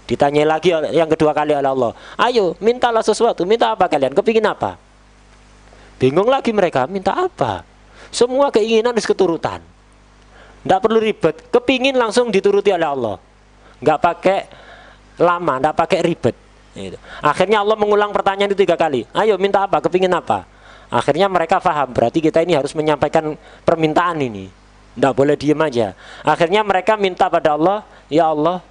Ditanya lagi yang kedua kali oleh Allah. Ayo, mintalah sesuatu. Minta apa kalian? Kepingin apa? Bingung lagi mereka. Minta apa? Semua keinginan keturutan. Tidak perlu ribet. Kepingin langsung dituruti oleh Allah. Nggak pakai lama, nggak pakai ribet. Akhirnya Allah mengulang pertanyaan itu 3 kali. Ayo minta apa? Kepingin apa? Akhirnya mereka paham. Berarti kita ini harus menyampaikan permintaan ini. Nggak boleh diem aja. Akhirnya mereka minta pada Allah. Ya Allah,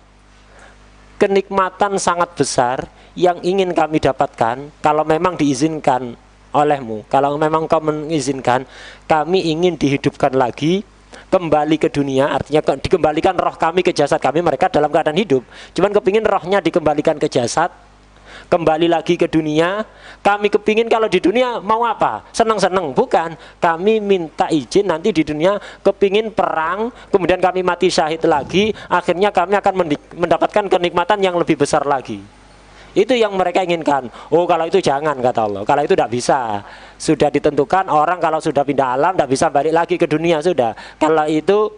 kenikmatan sangat besar yang ingin kami dapatkan. Kalau memang diizinkan olehmu, kalau memang kau mengizinkan, kami ingin dihidupkan lagi, kembali ke dunia. Artinya dikembalikan roh kami ke jasad kami. Mereka dalam keadaan hidup, cuman kepingin rohnya dikembalikan ke jasad, kembali lagi ke dunia. Kami kepingin kalau di dunia mau apa? Senang-senang? Bukan. Kami minta izin nanti di dunia kepingin perang, kemudian kami mati syahid lagi. Akhirnya kami akan mendapatkan kenikmatan yang lebih besar lagi. Itu yang mereka inginkan. Oh, kalau itu jangan, kata Allah. Kalau itu tidak bisa. Sudah ditentukan orang kalau sudah pindah alam tidak bisa balik lagi ke dunia, sudah. Kalau itu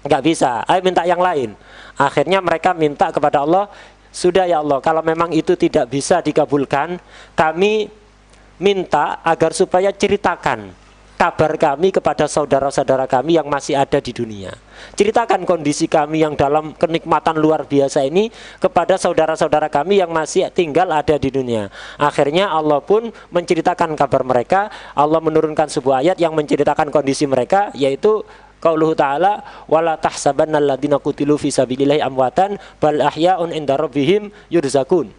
nggak bisa. Ayo minta yang lain. Akhirnya mereka minta kepada Allah. Sudah ya Allah, kalau memang itu tidak bisa dikabulkan, kami minta agar supaya ceritakan kabar kami kepada saudara-saudara kami yang masih ada di dunia. Ceritakan kondisi kami yang dalam kenikmatan luar biasa ini kepada saudara-saudara kami yang masih tinggal ada di dunia. Akhirnya Allah pun menceritakan kabar mereka. Allah menurunkan sebuah ayat yang menceritakan kondisi mereka, yaitu qauluhu ta'ala wala tahsabanna alladziina qutilu fi sabilillahi amwatan bal ahya'un 'inda rabbihim yurzaqun.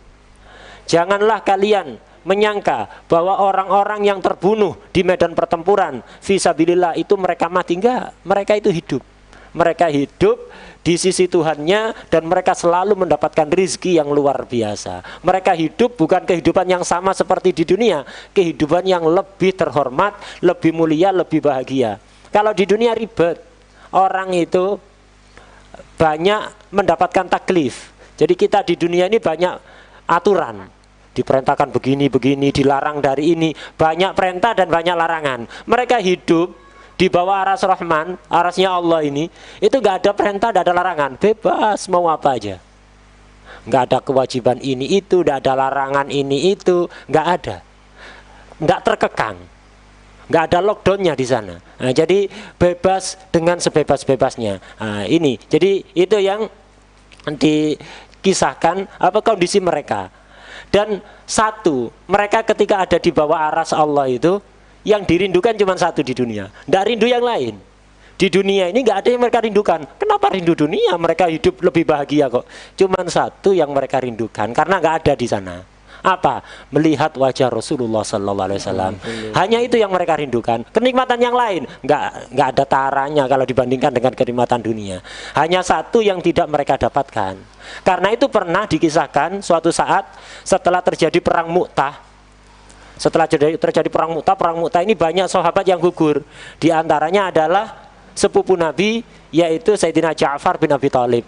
Janganlah kalian menyangka bahwa orang-orang yang terbunuh di medan pertempuran fisabilillah itu mereka mati. Enggak, mereka itu hidup. Mereka hidup di sisi Tuhannya dan mereka selalu mendapatkan rizki yang luar biasa. Mereka hidup bukan kehidupan yang sama seperti di dunia, kehidupan yang lebih terhormat, lebih mulia, lebih bahagia. Kalau di dunia ribet, orang itu banyak mendapatkan taklif. Jadi kita di dunia ini banyak aturan. Diperintahkan begini-begini, dilarang dari ini. Banyak perintah dan banyak larangan. Mereka hidup di bawah aras Rahman, arasnya Allah ini. Itu gak ada perintah, gak ada larangan. Bebas mau apa aja. Gak ada kewajiban ini itu, gak ada larangan ini itu. Gak ada. Gak terkekang. Gak ada lockdownnya di sana. Nah, jadi bebas dengan sebebas-bebasnya. Nah, ini. Jadi itu yang dikisahkan apa kondisi mereka. Dan satu, mereka ketika ada di bawah aras Allah itu, yang dirindukan cuma satu di dunia. Tidak rindu yang lain. Di dunia ini nggak ada yang mereka rindukan. Kenapa rindu dunia? Mereka hidup lebih bahagia kok. Cuma satu yang mereka rindukan, karena nggak ada di sana. Apa? Melihat wajah Rasulullah Sallallahu Alaihi Wasallam. Hanya itu yang mereka rindukan. Kenikmatan yang lain nggak ada taranya kalau dibandingkan dengan kenikmatan dunia. Hanya satu yang tidak mereka dapatkan. Karena itu pernah dikisahkan suatu saat setelah terjadi perang Mu'tah. Setelah terjadi perang Mu'tah ini banyak sahabat yang gugur. Di antaranya adalah sepupu Nabi, yaitu Sayyidina Ja'far bin Abi Thalib.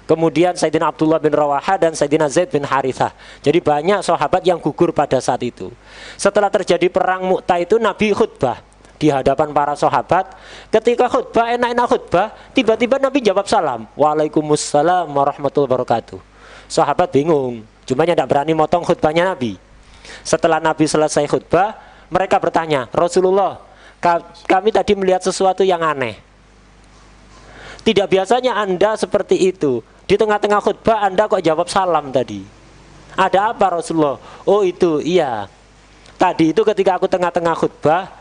Kemudian Sayyidina Abdullah bin Rawaha dan Sayyidina Zaid bin Harithah. Jadi banyak sahabat yang gugur pada saat itu. Setelah terjadi perang Mu'tah itu Nabi khutbah di hadapan para sahabat. Ketika khutbah, enak-enak khutbah, tiba-tiba Nabi jawab salam. Waalaikumsalam warahmatullahi wabarakatuh. Sahabat bingung, cuma tidak berani motong khutbahnya Nabi. Setelah Nabi selesai khutbah, mereka bertanya, Rasulullah, kami tadi melihat sesuatu yang aneh. Tidak biasanya Anda seperti itu. Di tengah-tengah khutbah Anda kok jawab salam tadi. Ada apa Rasulullah? Oh itu, iya. Tadi itu ketika aku tengah-tengah khutbah,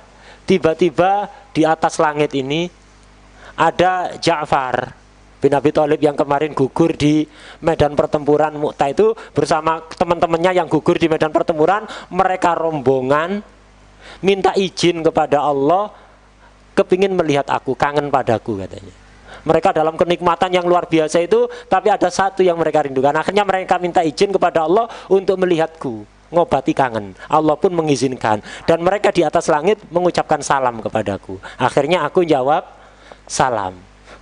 tiba-tiba di atas langit ini ada Ja'far bin Abi Thalib yang kemarin gugur di medan pertempuran Mu'tah itu bersama teman-temannya yang gugur di medan pertempuran. Mereka rombongan minta izin kepada Allah, kepingin melihat aku, kangen padaku katanya. Mereka dalam kenikmatan yang luar biasa itu, tapi ada satu yang mereka rindukan. Akhirnya mereka minta izin kepada Allah untuk melihatku, ngobati kangen. Allah pun mengizinkan. Dan mereka di atas langit mengucapkan salam kepadaku. Akhirnya aku jawab salam.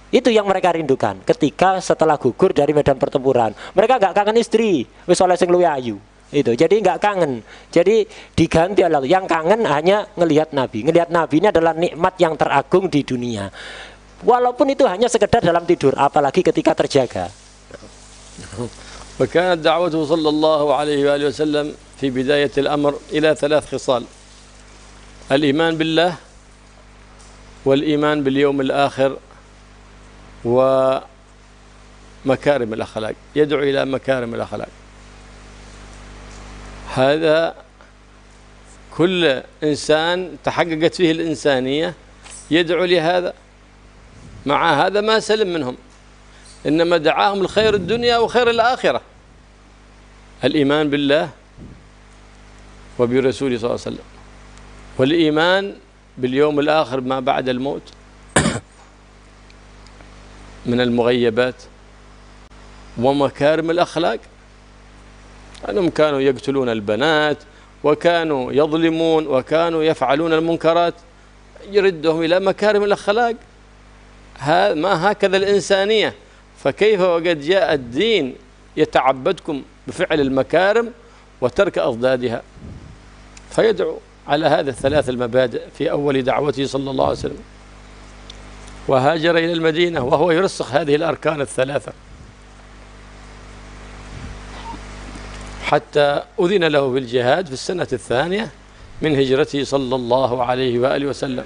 Itu yang mereka rindukan ketika setelah gugur dari medan pertempuran. Mereka gak kangen istri, wis oleh sing luwih ayu. Itu jadi nggak kangen, jadi diganti oleh Allah. Yang kangen hanya ngelihat Nabi. Ngelihat Nabi ini adalah nikmat yang teragung di dunia, walaupun itu hanya sekedar dalam tidur, apalagi ketika terjaga. وكانت دعوته صلى الله عليه وآله وسلم في بداية الأمر إلى 3 خصال: الإيمان بالله، والإيمان باليوم الآخر، ومكارم الأخلاق. يدعو إلى مكارم الأخلاق. هذا كل إنسان تحققت فيه الإنسانية يدعو لهذا. مع هذا ما سلم منهم، إنما دعاهم الخير الدنيا وخير الآخرة: الإيمان بالله وبرسوله صلى الله عليه وسلم، والإيمان باليوم الآخر ما بعد الموت من المغيبات، ومكارم الأخلاق. أنهم كانوا يقتلون البنات، وكانوا يظلمون، وكانوا يفعلون المنكرات، يردهم إلى مكارم الأخلاق. ما هكذا الإنسانية. فكيف وقد جاء الدين يتعبدكم بفعل المكارم وترك أضدادها؟ فيدعو على هذه ال3 المبادئ في أول دعوته صلى الله عليه وسلم. وهاجر إلى المدينة وهو يرسخ هذه الأركان ال3 حتى أذن له بالجهاد في السنة الثانية من هجرته صلى الله عليه وآله وسلم.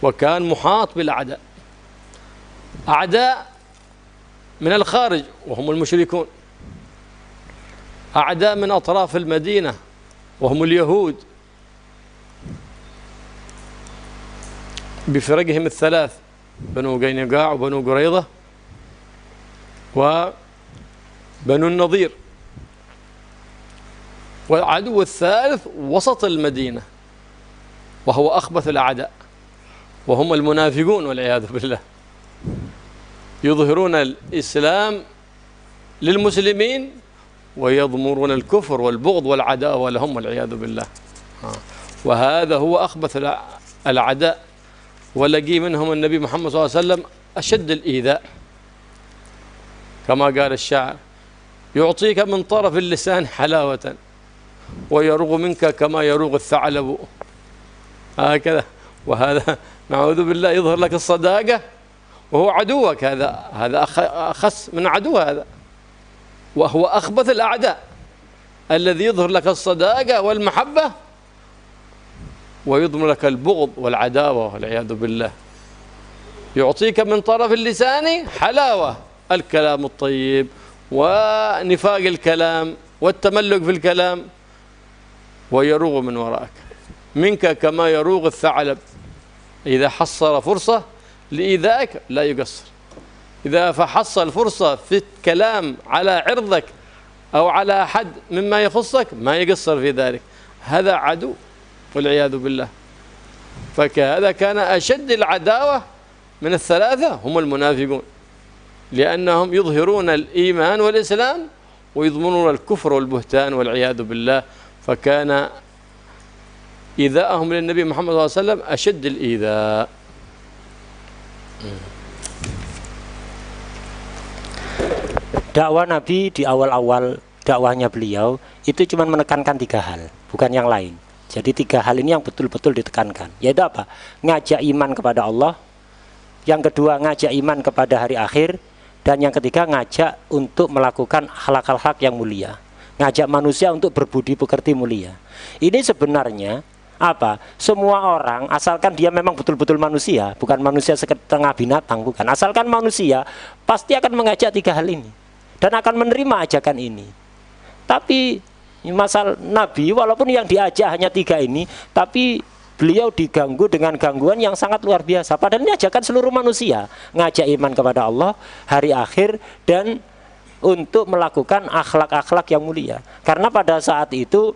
وكان محاط بالأعداء، أعداء من الخارج وهم المشركون، أعداء من أطراف المدينة وهم اليهود بفرقهم ال3: بنو قينقاع، وبنو قريظة، وبنو النضير. والعدو الثالث وسط المدينة وهو أخبث الأعداء، وهم المنافقون والعياذ بالله، يظهرون الإسلام للمسلمين ويضمرون الكفر والبغض والعداوة لهم والعياذ بالله. وهذا هو أخبث الأعداء، ولقي منهم النبي محمد صلى الله عليه وسلم أشد الإيذاء، كما قال الشاعر: يعطيك من طرف اللسان حلاوة، ويروغ منك كما يروغ الثعلب. هكذا. وهذا نعوذ بالله يظهر لك الصداقة وهو عدوك. هذا أخس من عدو، هذا وهو أخبث الأعداء، الذي يظهر لك الصداقة والمحبة ويضمر لك البغض والعداوة والعياذ بالله. يعطيك من طرف اللسان حلاوة، الكلام الطيب ونفاق الكلام والتملق في الكلام، ويروغ من وراءك منك كما يروغ الثعلب. إذا حصل فرصة لإيذائك لا يقصر، إذا فحصل فرصة في الكلام على عرضك أو على أحد مما يخصك ما يقصر في ذلك. هذا عدو والعياذ بالله. فكهذا كان أشد العداوة من ال3 هم المنافقون، لأنهم يظهرون الإيمان والإسلام ويضمنون الكفر والبهتان والعياذ بالله. فكان إيذاءهم للنبي محمد صلى الله عليه وسلم أشد الإيذاء. Dakwah Nabi di awal-awal dakwahnya beliau itu cuma menekankan 3 hal, bukan yang lain. Jadi 3 hal ini yang betul-betul ditekankan, yaitu apa? Ngajak iman kepada Allah, yang kedua ngajak iman kepada hari akhir, dan yang ketiga ngajak untuk melakukan akhlak-akhlak yang mulia, ngajak manusia untuk berbudi pekerti mulia. Ini sebenarnya apa? Semua orang, asalkan dia memang betul-betul manusia, bukan manusia setengah binatang, bukan. Asalkan manusia pasti akan mengajak 3 hal ini dan akan menerima ajakan ini. Tapi masalah Nabi, walaupun yang diajak hanya 3 ini, tapi beliau diganggu dengan gangguan yang sangat luar biasa. Padahal ini ajakan seluruh manusia, ngajak iman kepada Allah, hari akhir, dan untuk melakukan akhlak-akhlak yang mulia. Karena pada saat itu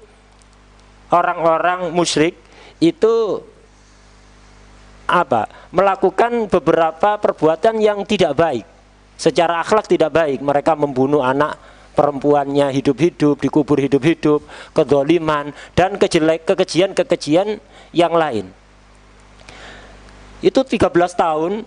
orang-orang musyrik itu apa? Melakukan beberapa perbuatan yang tidak baik. Secara akhlak tidak baik. Mereka membunuh anak perempuannya hidup-hidup, dikubur hidup-hidup, kedzaliman, dan kekejian-kekejian yang lain. Itu 13 tahun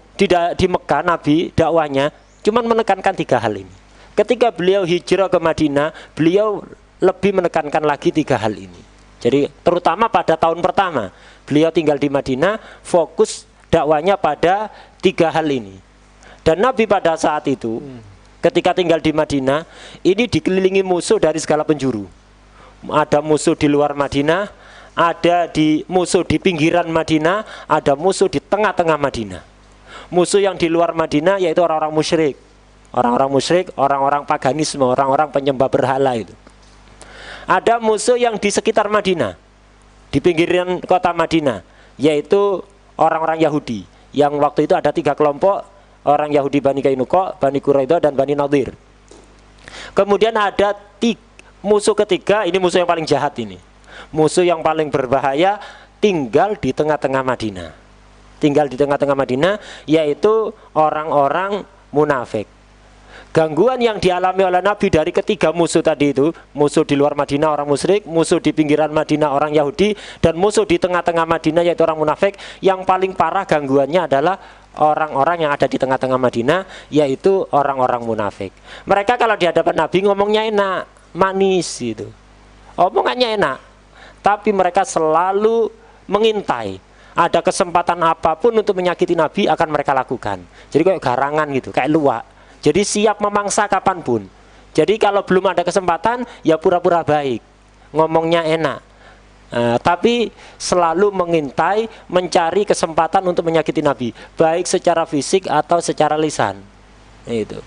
di Mekah Nabi dakwahnya cuma menekankan 3 hal ini. Ketika beliau hijrah ke Madinah, beliau lebih menekankan lagi 3 hal ini. Jadi terutama pada tahun pertama beliau tinggal di Madinah, fokus dakwanya pada 3 hal ini. Dan Nabi pada saat itu ketika tinggal di Madinah ini dikelilingi musuh dari segala penjuru. Ada musuh di luar Madinah, ada musuh di pinggiran Madinah, ada musuh di tengah-tengah Madinah. Musuh yang di luar Madinah yaitu orang-orang musyrik. Orang-orang musyrik, orang-orang paganisme, orang-orang penyembah berhala itu. Ada musuh yang di sekitar Madinah, di pinggiran kota Madinah, yaitu orang-orang Yahudi. Yang waktu itu ada 3 kelompok, orang Yahudi Bani Kainuqa, Bani Quraidah, dan Bani Nadir. Kemudian ada musuh ketiga, ini musuh yang paling jahat ini. Musuh yang paling berbahaya tinggal di tengah-tengah Madinah. Tinggal di tengah-tengah Madinah, yaitu orang-orang munafik. Gangguan yang dialami oleh Nabi dari ketiga musuh tadi itu, musuh di luar Madinah orang musyrik, musuh di pinggiran Madinah orang Yahudi, dan musuh di tengah-tengah Madinah yaitu orang munafik. Yang paling parah gangguannya adalah orang-orang yang ada di tengah-tengah Madinah, yaitu orang-orang munafik. Mereka kalau di hadapan Nabi ngomongnya enak, manis gitu, omongannya enak, tapi mereka selalu mengintai. Ada kesempatan apapun untuk menyakiti Nabi akan mereka lakukan. Jadi kayak garangan gitu, kayak luwak. Jadi siap memangsa kapanpun. Jadi kalau belum ada kesempatan, ya pura-pura baik, ngomongnya enak, tapi selalu mengintai, mencari kesempatan untuk menyakiti Nabi, baik secara fisik atau secara lisan. Itu.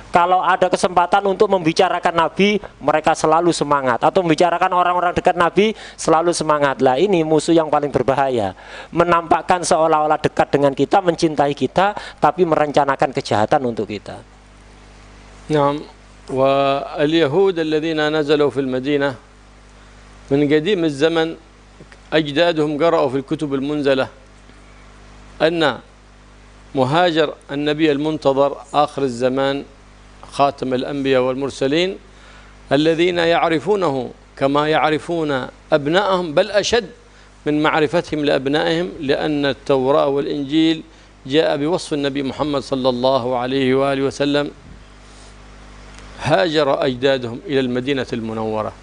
Kalau ada kesempatan untuk membicarakan Nabi, mereka selalu semangat. Atau membicarakan orang-orang dekat Nabi, selalu semangat. Lah ini musuh yang paling berbahaya, menampakkan seolah-olah dekat dengan kita, mencintai kita, tapi merencanakan kejahatan untuk kita. نعم. واليهود الذين نزلوا في المدينة من قديم الزمن أجدادهم قرأوا في الكتب المنزلة أن مهاجر النبي المنتظر آخر الزمان خاتم الأنبياء والمرسلين الذين يعرفونه كما يعرفون أبنائهم بل أشد من معرفتهم لأبنائهم لأن التوراة والإنجيل جاء بوصف النبي محمد صلى الله عليه وآله وسلم. هاجر أجدادهم إلى المدينة المنورة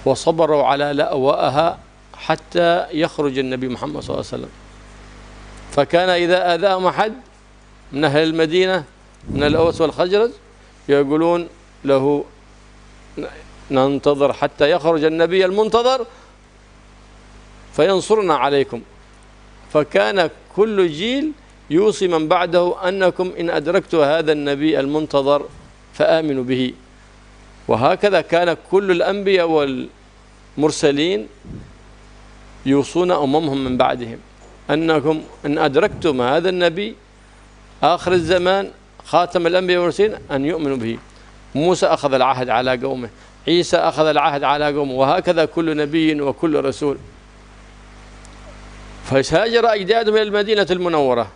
وصبروا على لأوائها حتى يخرج النبي محمد صلى الله عليه وسلم. فكان إذا آذاهم أحد من أهل المدينة من الأوس والخزرج يقولون له ننتظر حتى يخرج النبي المنتظر فينصرنا عليكم. فكان كل جيل يوصي من بعده أنكم إن أدركتوا هذا النبي المنتظر فآمنوا به. وهكذا كان كل الأنبياء والمرسلين يوصون أممهم من بعدهم أنكم إن أدركتم هذا النبي آخر الزمان خاتم الأنبياء والمرسلين أن يؤمنوا به. موسى أخذ العهد على قومه، عيسى أخذ العهد على قومه، وهكذا كل نبي وكل رسول. فهاجر أجدادهم إلى المدينة المنورة،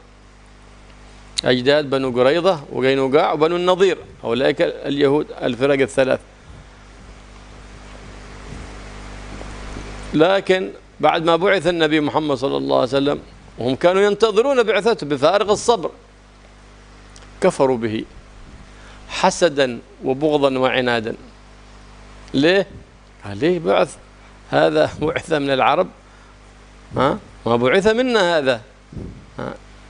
أجداد بنو قريظة وقينقاع وبنو النضير، أولئك اليهود الفرق الثلاث. لكن بعد ما بعث النبي محمد صلى الله عليه وسلم وهم كانوا ينتظرون بعثته بفارغ الصبر كفروا به حسدا وبغضا وعنادا. ليه؟ قال ليه بعث هذا بعث من العرب، ما بعث منا هذا.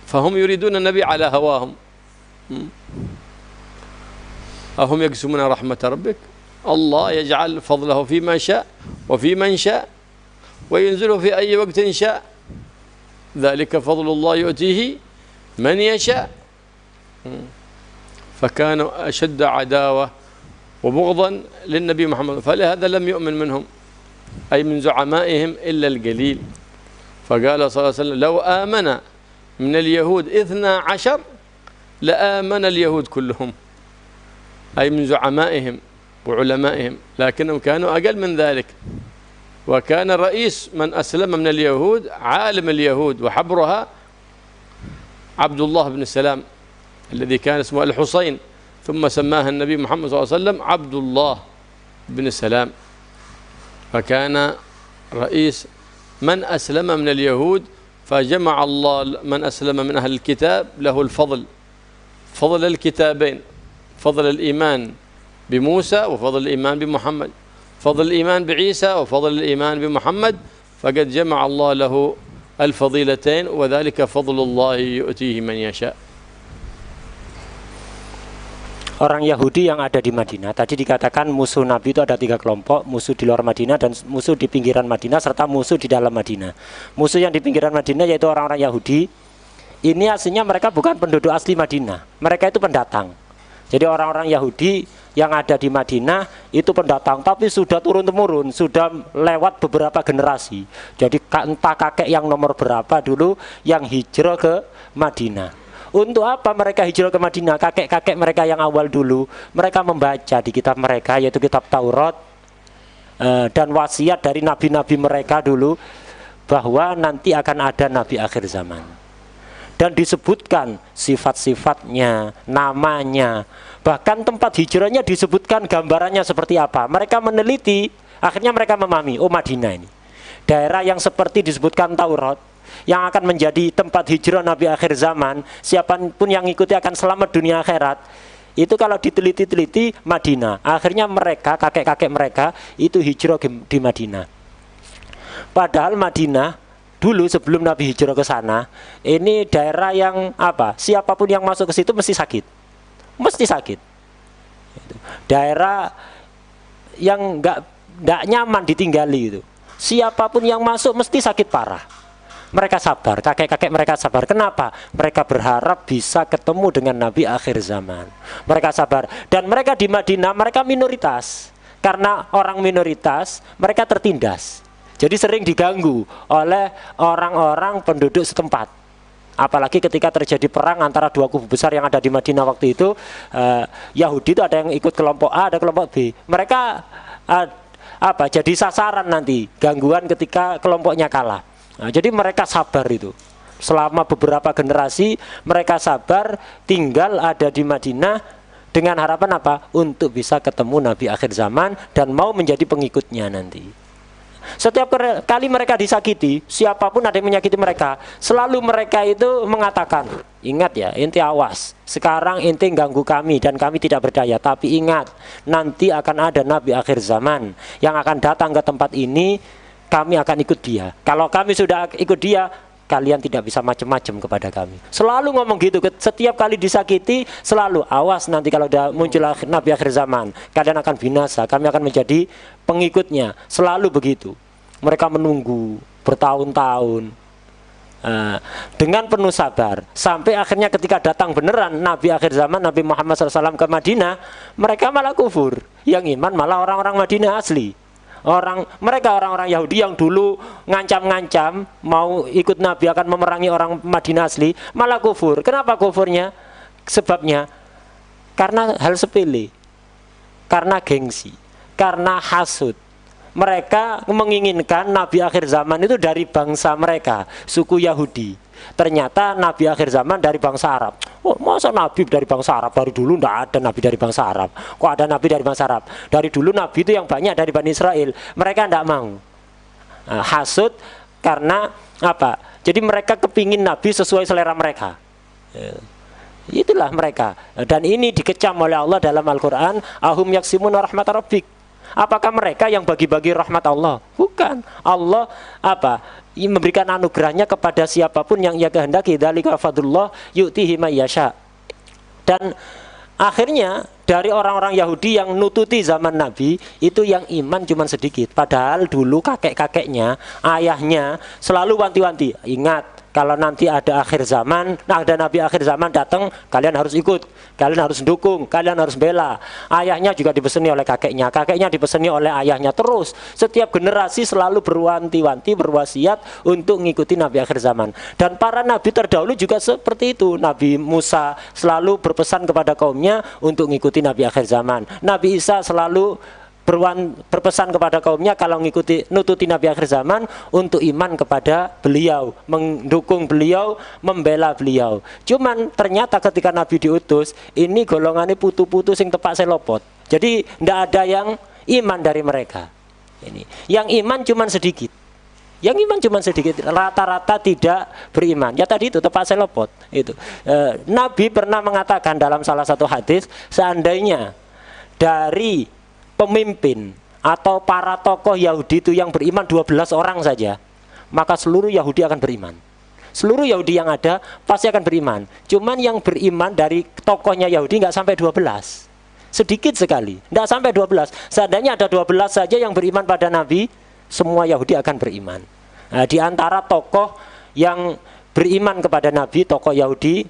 فهم يريدون النبي على هواهم. أهم يقسمون رحمة ربك؟ الله يجعل فضله في ما شاء وفي من شاء وينزله في أي وقت شاء، ذلك فضل الله يؤتيه من يشاء. فكانوا أشد عداوة وبغضا للنبي محمد، فلهذا لم يؤمن منهم أي من زعمائهم إلا القليل. فقال صلى الله عليه وسلم لو آمن من اليهود 12 لآمن اليهود كلهم، أي من زعمائهم وعلمائهم، لكنهم كانوا أقل من ذلك. وكان الرئيس من أسلم من اليهود عالم اليهود وحبرها عبد الله بن السلام الذي كان اسمه الحسين، ثم سماه النبي محمد صلى الله عليه وسلم عبد الله بن السلام. فكان رئيس من أسلم من اليهود، فجمع الله من أسلم من أهل الكتاب له الفضل، فضل الكتابين، فضل الإيمان بموسى وفضل الإيمان بمحمد. فضل الإيمان بعيسى وفضل الإيمان بمحمد فقد جمع الله له الفضيلتين وذلك فضل الله يؤتيه من يشاء. Orang Yahudi yang ada di Madinah, tadi dikatakan musuh Nabi itu ada 3 kelompok, musuh di luar Madinah dan musuh di pinggiran Madinah serta musuh di dalam Madinah. Musuh yang di pinggiran Madinah yaitu orang-orang Yahudi. Ini aslinya mereka bukan penduduk asli Madinah, mereka itu pendatang. Jadi orang-orang Yahudi yang ada di Madinah itu pendatang, tapi sudah turun-temurun, sudah lewat beberapa generasi. Jadi entah kakek yang nomor berapa dulu yang hijrah ke Madinah. Untuk apa mereka hijrah ke Madinah? Kakek-kakek mereka yang awal dulu, mereka membaca di kitab mereka, yaitu kitab Taurat, dan wasiat dari nabi-nabi mereka dulu, bahwa nanti akan ada nabi akhir zaman. Dan disebutkan sifat-sifatnya, namanya, bahkan tempat hijrahnya disebutkan gambarannya seperti apa. Mereka meneliti, akhirnya mereka memahami, oh Madinah ini daerah yang seperti disebutkan Taurat, yang akan menjadi tempat hijrah Nabi akhir zaman, siapapun yang ikuti akan selamat dunia akhirat. Itu kalau diteliti-teliti Madinah. Akhirnya mereka, kakek-kakek mereka itu hijrah di Madinah. Padahal Madinah dulu sebelum Nabi hijrah ke sana, ini daerah yang apa? Siapapun yang masuk ke situ mesti sakit. Mesti sakit. Daerah yang nggak nyaman ditinggali itu. Siapapun yang masuk mesti sakit parah. Mereka sabar, kakek-kakek mereka sabar. Kenapa? Mereka berharap bisa ketemu dengan Nabi akhir zaman. Mereka sabar. Dan mereka di Madinah, mereka minoritas. Karena orang minoritas, mereka tertindas. Jadi sering diganggu oleh orang-orang penduduk setempat. Apalagi ketika terjadi perang antara 2 kubu besar yang ada di Madinah waktu itu. Yahudi itu ada yang ikut kelompok A, ada kelompok B. Mereka jadi sasaran nanti, gangguan ketika kelompoknya kalah. Nah, jadi mereka sabar itu. Selama beberapa generasi mereka sabar tinggal ada di Madinah dengan harapan apa? Untuk bisa ketemu Nabi akhir zaman dan mau menjadi pengikutnya nanti. Setiap kali mereka disakiti, siapapun ada yang menyakiti mereka, selalu mereka itu mengatakan, ingat ya, inti awas, sekarang inti ganggu kami dan kami tidak berdaya, tapi ingat, nanti akan ada Nabi akhir zaman yang akan datang ke tempat ini, kami akan ikut dia. Kalau kami sudah ikut dia, kalian tidak bisa macam-macam kepada kami. Selalu ngomong gitu. Setiap kali disakiti, selalu awas nanti kalau udah muncul Nabi akhir zaman, kalian akan binasa. Kami akan menjadi pengikutnya. Selalu begitu. Mereka menunggu bertahun-tahun dengan penuh sabar. Sampai akhirnya ketika datang beneran Nabi akhir zaman, Nabi Muhammad SAW ke Madinah, mereka malah kufur. Yang iman malah orang-orang Madinah asli. Mereka orang-orang Yahudi yang dulu ngancam-ngancam mau ikut Nabi akan memerangi orang Madinah asli, malah kufur. Kenapa kufurnya? Sebabnya karena hal sepele, karena gengsi, karena hasud. Mereka menginginkan Nabi akhir zaman itu dari bangsa mereka, suku Yahudi. Ternyata Nabi akhir zaman dari bangsa Arab. Oh, masa Nabi dari bangsa Arab? Dari dulu tidak ada Nabi dari bangsa Arab. Kok ada Nabi dari bangsa Arab? Dari dulu Nabi itu yang banyak dari Bani Israel. Mereka tidak mau. Hasud karena apa? Jadi mereka kepingin Nabi sesuai selera mereka. Itulah mereka. Dan ini dikecam oleh Allah dalam Al-Quran. Ahum yaksimun rahmat rabbik. Apakah mereka yang bagi-bagi rahmat Allah? Bukan. Allah memberikan anugerahnya kepada siapapun yang ia kehendaki. Dzalika fadlullah yu'tihi may yasha. Dan akhirnya dari orang-orang Yahudi yang nututi zaman Nabi itu yang iman cuma sedikit. Padahal dulu kakek-kakeknya, ayahnya selalu wanti-wanti. Ingat, kalau nanti ada akhir zaman, ada Nabi akhir zaman datang, kalian harus ikut, kalian harus dukung, kalian harus bela. Ayahnya juga dipeseni oleh kakeknya, kakeknya dipeseni oleh ayahnya. Terus setiap generasi selalu berwanti-wanti, berwasiat untuk mengikuti Nabi akhir zaman. Dan para Nabi terdahulu juga seperti itu. Nabi Musa selalu berpesan kepada kaumnya untuk mengikuti Nabi akhir zaman. Nabi Isa selalu berpesan kepada kaumnya kalau nututi Nabi akhir zaman untuk iman kepada beliau, mendukung beliau, membela beliau. Cuman ternyata ketika Nabi diutus, ini golongannya putu-putu sing tepak selopot. Jadi tidak ada yang iman dari mereka. Ini yang iman cuman sedikit. Yang iman cuma sedikit, rata-rata tidak beriman. Ya tadi itu tepat selopot. Itu Nabi pernah mengatakan dalam salah satu hadis, seandainya dari pemimpin atau para tokoh Yahudi itu yang beriman 12 orang saja, maka seluruh Yahudi akan beriman. Seluruh Yahudi yang ada pasti akan beriman. Cuman yang beriman dari tokohnya Yahudi nggak sampai 12. Sedikit sekali, tidak sampai 12. Seandainya ada 12 saja yang beriman pada Nabi, semua Yahudi akan beriman. Nah, di antara tokoh yang beriman kepada Nabi, tokoh Yahudi,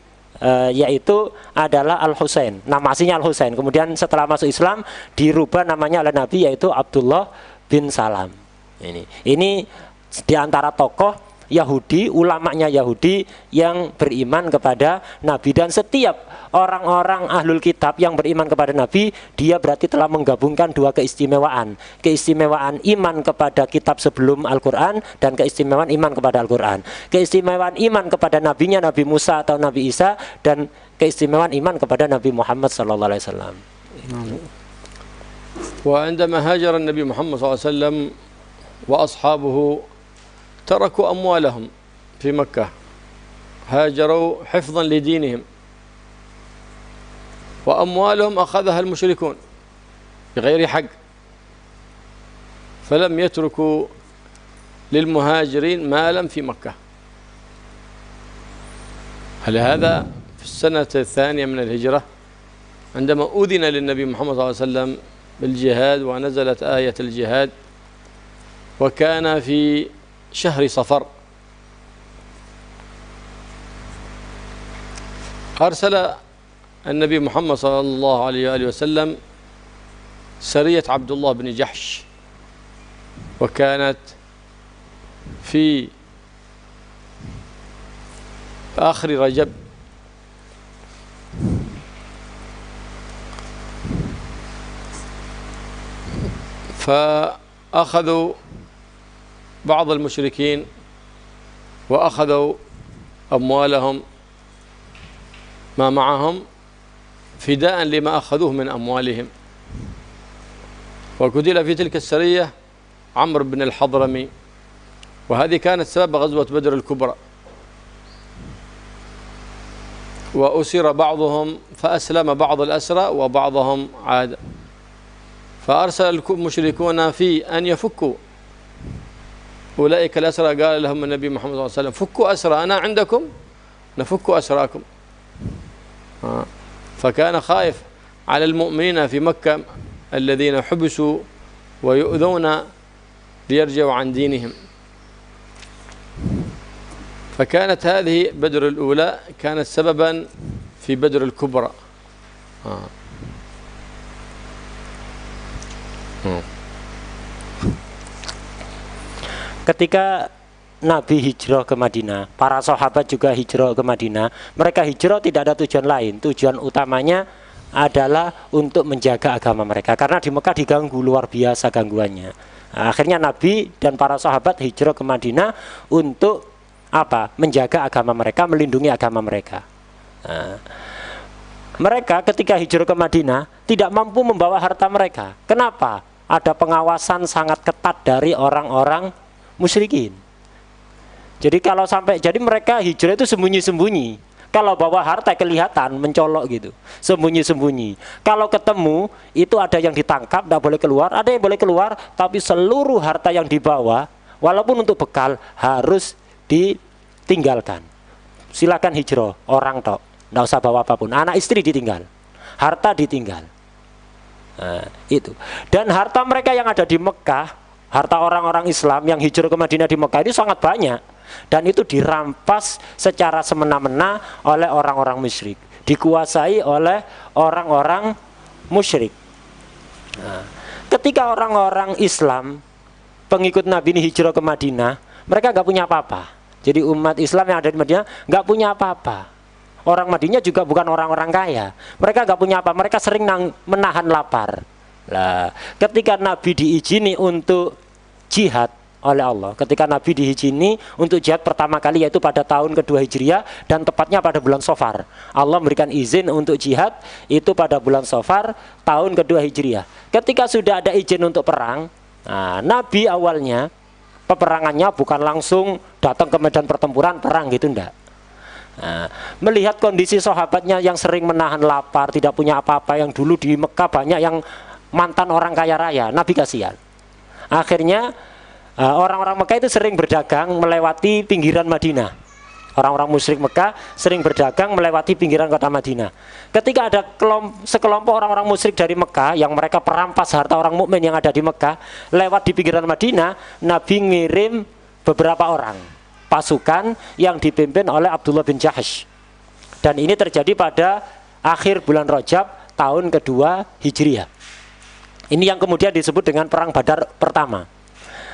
yaitu adalah Al-Husain. Nama aslinya Al-Husain. Kemudian setelah masuk Islam, dirubah namanya oleh Nabi, yaitu Abdullah bin Salam. Ini di antara tokoh Yahudi, ulamanya Yahudi yang beriman kepada Nabi. Dan setiap orang-orang ahlul kitab yang beriman kepada Nabi, dia berarti telah menggabungkan dua keistimewaan. Keistimewaan iman kepada kitab sebelum Al-Quran dan keistimewaan iman kepada Al-Quran. Keistimewaan iman kepada nabinya Nabi Musa atau Nabi Isa, dan keistimewaan iman kepada Nabi Muhammad SAW. وعندما هاجر النبي محمد صلى الله عليه وسلم وأصحابه تركوا أموالهم في مكة، هاجروا حفظا لدينهم، وأموالهم أخذها المشركون بغير حق، فلم يتركوا للمهاجرين مالا في مكة. فلهذا في السنة الثانية من الهجرة عندما أذن للنبي محمد صلى الله عليه وسلم بالجهاد ونزلت آية الجهاد، وكان في شهر صفر، أرسل النبي محمد صلى الله عليه وآله وسلم سرية عبد الله بن جحش، وكانت في آخر رجب، فأخذوا بعض المشركين وأخذوا أموالهم ما معهم فداء لما أخذوه من أموالهم. وقتل في تلك السرية عمرو بن الحضرمي، وهذه كانت سبب غزوة بدر الكبرى. وأسر بعضهم فأسلم بعض الأسرى وبعضهم عاد، فأرسل المشركون في أن يفكوا أولئك الأسرى. قال لهم النبي محمد صلى الله عليه وسلم: فكوا أسرانا عندكم نفك أسراكم. فكان خائف على المؤمنين في مكة الذين حبسوا ويؤذون ليرجعوا عن دينهم. فكانت هذه بدر الأولى كانت سببا في بدر الكبرى. Ketika Nabi hijrah ke Madinah, para sahabat juga hijrah ke Madinah. Mereka hijrah tidak ada tujuan lain. Tujuan utamanya adalah untuk menjaga agama mereka, karena di Mekah diganggu luar biasa gangguannya. Akhirnya Nabi dan para sahabat hijrah ke Madinah untuk apa? Menjaga agama mereka, melindungi agama mereka. Mereka ketika hijrah ke Madinah tidak mampu membawa harta mereka. Kenapa? Ada pengawasan sangat ketat dari orang-orang musyrikin. Jadi mereka hijrah itu sembunyi-sembunyi. Kalau bawa harta kelihatan mencolok gitu, sembunyi-sembunyi. Kalau ketemu itu ada yang ditangkap, tidak boleh keluar. Ada yang boleh keluar, tapi seluruh harta yang dibawa, walaupun untuk bekal, harus ditinggalkan. Silakan hijrah, orang tok, tidak usah bawa apapun. Anak istri ditinggal, harta ditinggal. Itu. Dan harta mereka yang ada di Mekah, harta orang-orang Islam yang hijrah ke Madinah di Mekah ini sangat banyak. Dan itu dirampas secara semena-mena oleh orang-orang musyrik, dikuasai oleh orang-orang musyrik. Ketika orang-orang Islam pengikut Nabi ini hijrah ke Madinah, mereka nggak punya apa-apa. Jadi umat Islam yang ada di Madinah nggak punya apa-apa. Orang Madinah juga bukan orang-orang kaya. Mereka nggak punya apa. Mereka sering menahan lapar. Lah, ketika Nabi diizini untuk jihad oleh Allah, ketika Nabi diizini untuk jihad pertama kali, yaitu pada tahun kedua Hijriah dan tepatnya pada bulan Safar. Allah memberikan izin untuk jihad itu pada bulan Safar tahun kedua Hijriah. Ketika sudah ada izin untuk perang, Nabi awalnya peperangannya bukan langsung datang ke medan pertempuran perang gitu, enggak. Melihat kondisi sahabatnya yang sering menahan lapar, tidak punya apa-apa, yang dulu di Mekah banyak yang mantan orang kaya raya. Nabi kasihan. Akhirnya orang-orang Mekah itu sering berdagang melewati pinggiran Madinah. Orang-orang musyrik Mekah sering berdagang melewati pinggiran kota Madinah. Ketika ada sekelompok orang-orang musyrik dari Mekah yang mereka perampas harta orang mukmin yang ada di Mekah, lewat di pinggiran Madinah, Nabi ngirim beberapa orang pasukan yang dipimpin oleh Abdullah bin Jahsh. Dan ini terjadi pada akhir bulan Rajab tahun kedua Hijriah. Ini yang kemudian disebut dengan perang Badar pertama.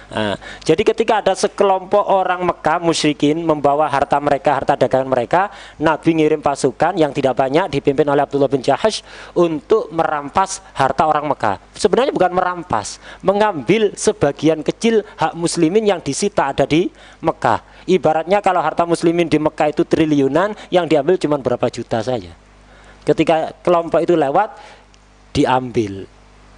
Nah, jadi ketika ada sekelompok orang Mekah musyrikin membawa harta mereka, harta dagangan mereka, Nabi ngirim pasukan yang tidak banyak dipimpin oleh Abdullah bin Jahsh untuk merampas harta orang Mekah. Sebenarnya bukan merampas, mengambil sebagian kecil hak muslimin yang disita ada di Mekah. Ibaratnya kalau harta muslimin di Mekah itu triliunan, yang diambil cuma berapa juta saja. Ketika kelompok itu lewat, diambil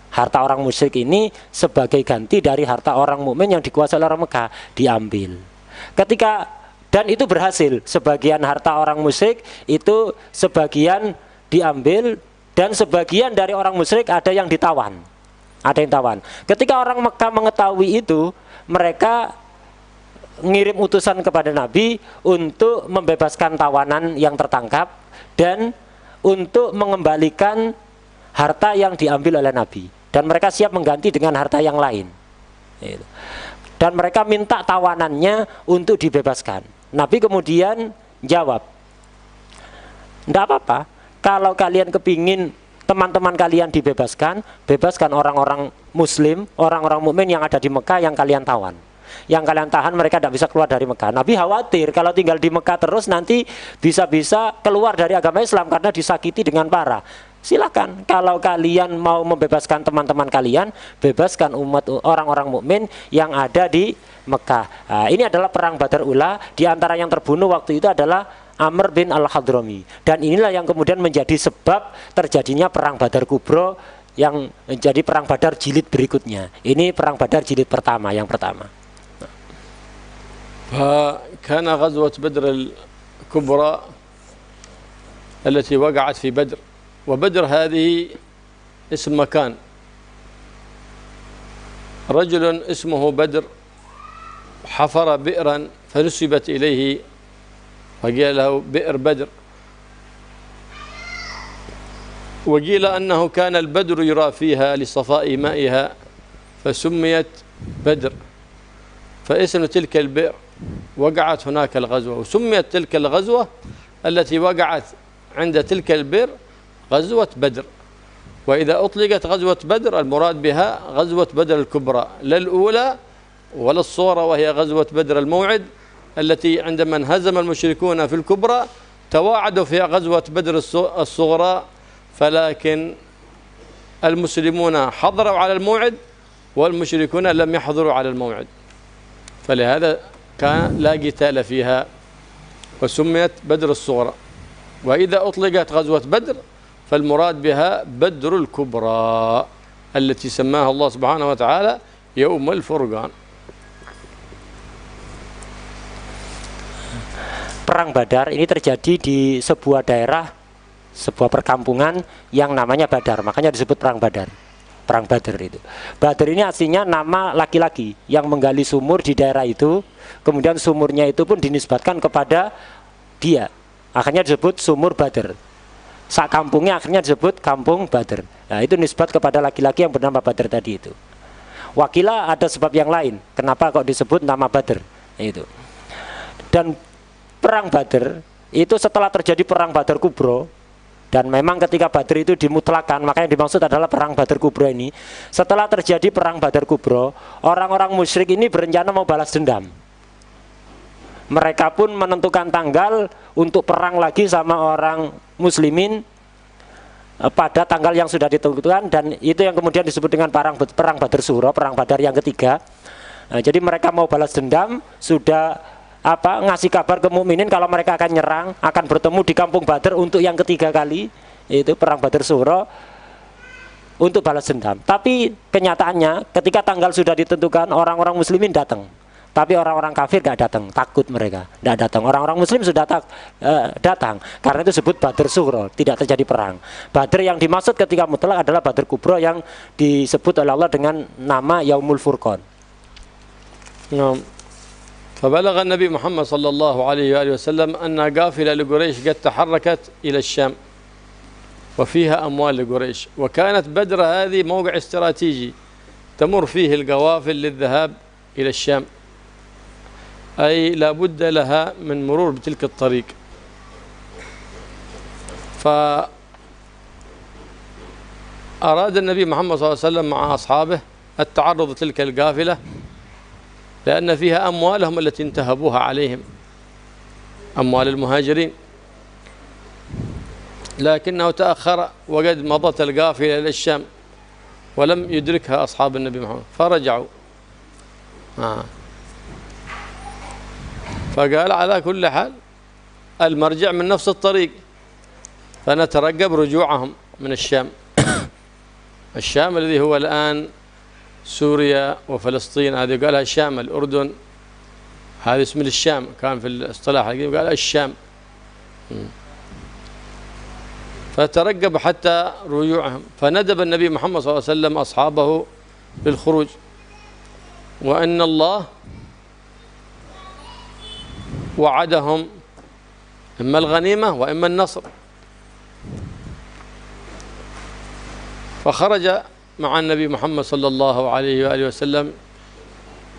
harta orang musyrik ini sebagai ganti dari harta orang mukmin yang dikuasai oleh orang Mekah, diambil. Dan itu berhasil. Sebagian harta orang musyrik itu sebagian diambil, dan sebagian dari orang musyrik ada yang ditawan. Ada yang tawan. Ketika orang Mekah mengetahui itu, mereka ngirim utusan kepada Nabi untuk membebaskan tawanan yang tertangkap dan untuk mengembalikan harta yang diambil oleh Nabi. Dan mereka siap mengganti dengan harta yang lain. Dan mereka minta tawanannya untuk dibebaskan. Nabi kemudian jawab, tidak apa-apa, kalau kalian kepingin teman-teman kalian dibebaskan, bebaskan orang-orang muslim, orang-orang mukmin yang ada di Mekah yang kalian tawan. Yang kalian tahan mereka tidak bisa keluar dari Mekah. Nabi khawatir kalau tinggal di Mekah terus nanti bisa-bisa keluar dari agama Islam karena disakiti dengan parah. Silakan, kalau kalian mau membebaskan teman-teman kalian, bebaskan umat orang-orang mukmin yang ada di Mekah. Nah, ini adalah perang Badar Ula. Di antara yang terbunuh waktu itu adalah Amr bin Al-Hadrami. Dan inilah yang kemudian menjadi sebab terjadinya perang Badar Kubro yang menjadi perang Badar jilid berikutnya. Ini perang Badar jilid pertama, yang pertama. فكان غزوة بدر الكبرى التي وقعت في بدر، وبدر هذه اسم مكان. رجل اسمه بدر حفر بئرا فنسبت إليه وقيل له بئر بدر، وقيل أنه كان البدر يرى فيها لصفاء مائها فسميت بدر، فاسم تلك البئر وقعت هناك الغزوة، وسميت تلك الغزوة التي وقعت عند تلك البئر غزوة بدر. وإذا أطلقت غزوة بدر المراد بها غزوة بدر الكبرى، لا الأولى ولا الصغرى وهي غزوة بدر الموعد التي عندما انهزم المشركون في الكبرى تواعدوا فيها غزوة بدر الصغرى، فلكن المسلمون حضروا على الموعد والمشركون لم يحضروا على الموعد، فلهذا كان لا قتال فيها وسميت بدر الصغرى. وإذا أطلقت غزوة بدر فالمراد بها بدر الكبرى التي سماها الله سبحانه وتعالى يوم الفرقان. Perang Badar ini terjadi di sebuah daerah, sebuah perkampungan yang namanya Badar, makanya disebut perang Badar. Perang Badar itu. Badar ini aslinya nama laki-laki yang menggali sumur di daerah itu, kemudian sumurnya itu pun dinisbatkan kepada dia. Akhirnya disebut sumur Badar. Sak kampungnya akhirnya disebut kampung Badar. Nah, itu nisbat kepada laki-laki yang bernama Badar tadi itu. Wakilah ada sebab yang lain. Kenapa kok disebut nama Badar? Itu. Dan perang Badar itu setelah terjadi perang Badar Kubro, dan memang ketika Badar itu dimutlakan, makanya dimaksud adalah perang Badar Kubro ini. Setelah terjadi perang Badar Kubro, orang-orang musyrik ini berencana mau balas dendam. Mereka pun menentukan tanggal untuk perang lagi sama orang muslimin pada tanggal yang sudah ditentukan, dan itu yang kemudian disebut dengan perang Badar Suro, perang Badar yang ketiga. Nah, jadi mereka mau balas dendam, sudah ngasih kabar ke mukminin kalau mereka akan nyerang, akan bertemu di kampung Badar untuk yang ketiga kali, yaitu perang Badar Suro, untuk balas dendam. Tapi kenyataannya ketika tanggal sudah ditentukan, orang-orang muslimin datang. Tapi orang-orang kafir gak datang, takut mereka, tidak datang. Orang-orang Muslim sudah datang, karena itu disebut Badr Sughra, tidak terjadi perang. Badr yang dimaksud ketika mutlak adalah Badr Kubro yang disebut oleh Allah dengan nama Yaumul Furqan. فبلغ النبي محمد صلى الله عليه وآله وسلم أن قافلة لقريش قد تحركت إلى الشام وفيها أموال لقريش، وكانت بدر هذه موقع استراتيجي تمر فيه القوافل للذهاب إلى الشام، أي لا بد لها من مرور بتلك الطريق. فأراد النبي محمد صلى الله عليه وسلم مع أصحابه التعرض لتلك القافلة، لأن فيها أموالهم التي انتهبوها عليهم، أموال المهاجرين، لكنه تأخر وقد مضت القافلة إلى الشام ولم يدركها أصحاب النبي محمد فرجعوا. فقال على كل حال المرجع من نفس الطريق، فنترقب رجوعهم من الشام. الشام الذي هو الآن سوريا وفلسطين، هذه قالها الشام، الأردن هذا اسم الشام، كان في الاصطلاح القديم قال الشام. فترقب حتى رجوعهم، فندب النبي محمد صلى الله عليه وسلم أصحابه للخروج، وأن الله وعدهم إما الغنيمة وإما النصر. فخرج مع النبي محمد صلى الله عليه وآله وسلم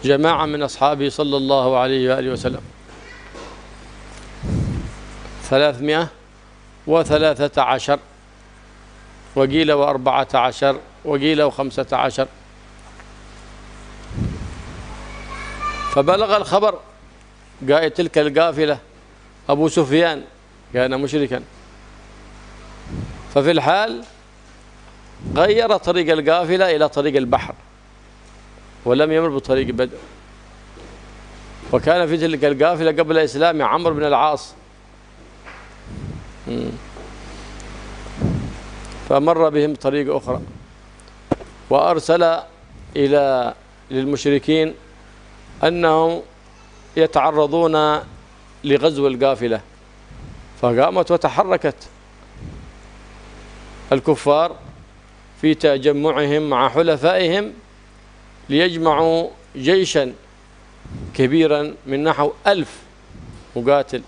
جماعة من أصحابه صلى الله عليه وآله وسلم 313 وقيل 14 وقيل 15. فبلغ الخبر قائد تلك القافلة أبو سفيان، كان مشركا، ففي الحال غير طريق القافلة إلى طريق البحر ولم يمر بطريق بدر. وكان في تلك القافلة قبل الإسلام عمرو بن العاص، فمر بهم طريق أخرى، وأرسل للمشركين أنهم يتعرضون لغزو القافلة، فقامت وتحركت الكفار في تجمعهم مع حلفائهم ليجمعوا جيشا كبيرا من نحو 1000 مقاتل.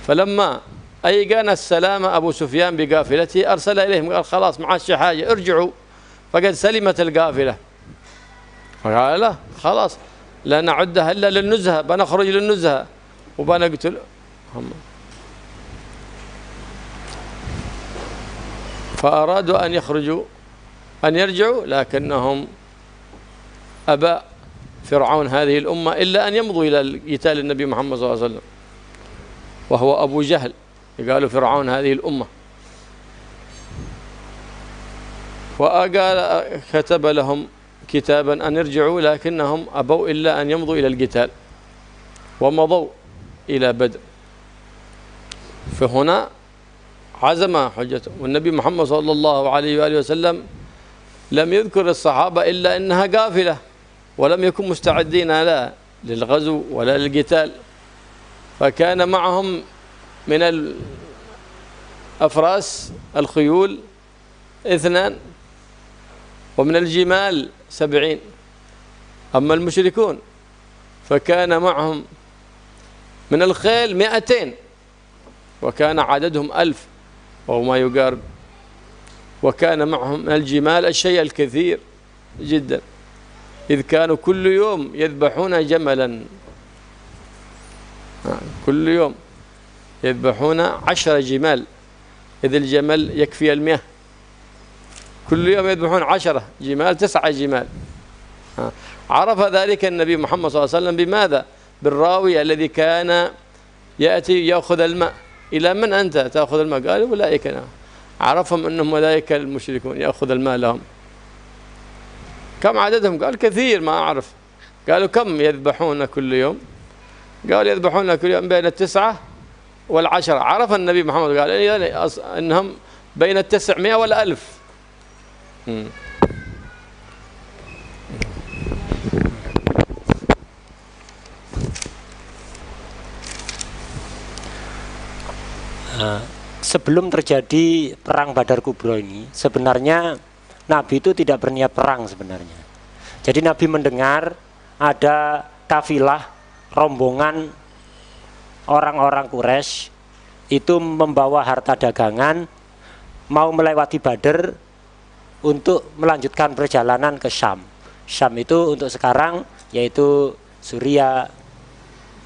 فلما أيقن السلام أبو سفيان بقافلته أرسل إليهم قال خلاص ما عادش حاجة، ارجعوا فقد سلمت القافلة. فقال لا خلاص لا نعدها إلا للنزهة، بنخرج للنزهة وبنقتل هم. فأرادوا أن يخرجوا أن يرجعوا، لكنهم أبى فرعون هذه الأمة إلا أن يمضوا إلى قتال النبي محمد صلى الله عليه وسلم، وهو أبو جهل، قالوا فرعون هذه الأمة. وقال كتب لهم كتابا أن يرجعوا، لكنهم أبوا إلا أن يمضوا إلى القتال ومضوا إلى بدر. فهنا عزم حجته، والنبي محمد صلى الله عليه وآله وسلم لم يذكر الصحابة إلا أنها قافلة، ولم يكن مستعدين لا للغزو ولا للقتال. فكان معهم من الأفراس الخيول 2 ومن الجمال 70. أما المشركون فكان معهم من الخيل 200 وكان عددهم 1000 وهو ما يقارب، وكان معهم من الجمال الشيء الكثير جدا، إذ كانوا كل يوم يذبحون جملا، كل يوم يذبحون 10 جمال، إذ الجمل يكفي 100، كل يوم يذبحون 10 جمال 9 جمال. عرف ذلك النبي محمد صلى الله عليه وسلم بماذا؟ بالراوي الذي كان يأتي يأخذ الماء. إلى من أنت تأخذ الماء؟ قالوا أولئك أنا. عرفهم أنهم أولئك المشركون يأخذ الماء لهم. كم عددهم؟ قال كثير ما أعرف. قالوا كم يذبحون كل يوم؟ قال يذبحون كل يوم بين 9 و10. عرف النبي محمد قال إنهم بين 900 و1000. sebelum terjadi perang Badar Kubro ini, sebenarnya Nabi itu tidak berniat perang sebenarnya. Jadi Nabi mendengar ada kafilah rombongan orang-orang Quraisy itu membawa harta dagangan mau melewati Badar untuk melanjutkan perjalanan ke Syam. Syam itu untuk sekarang yaitu Suriah,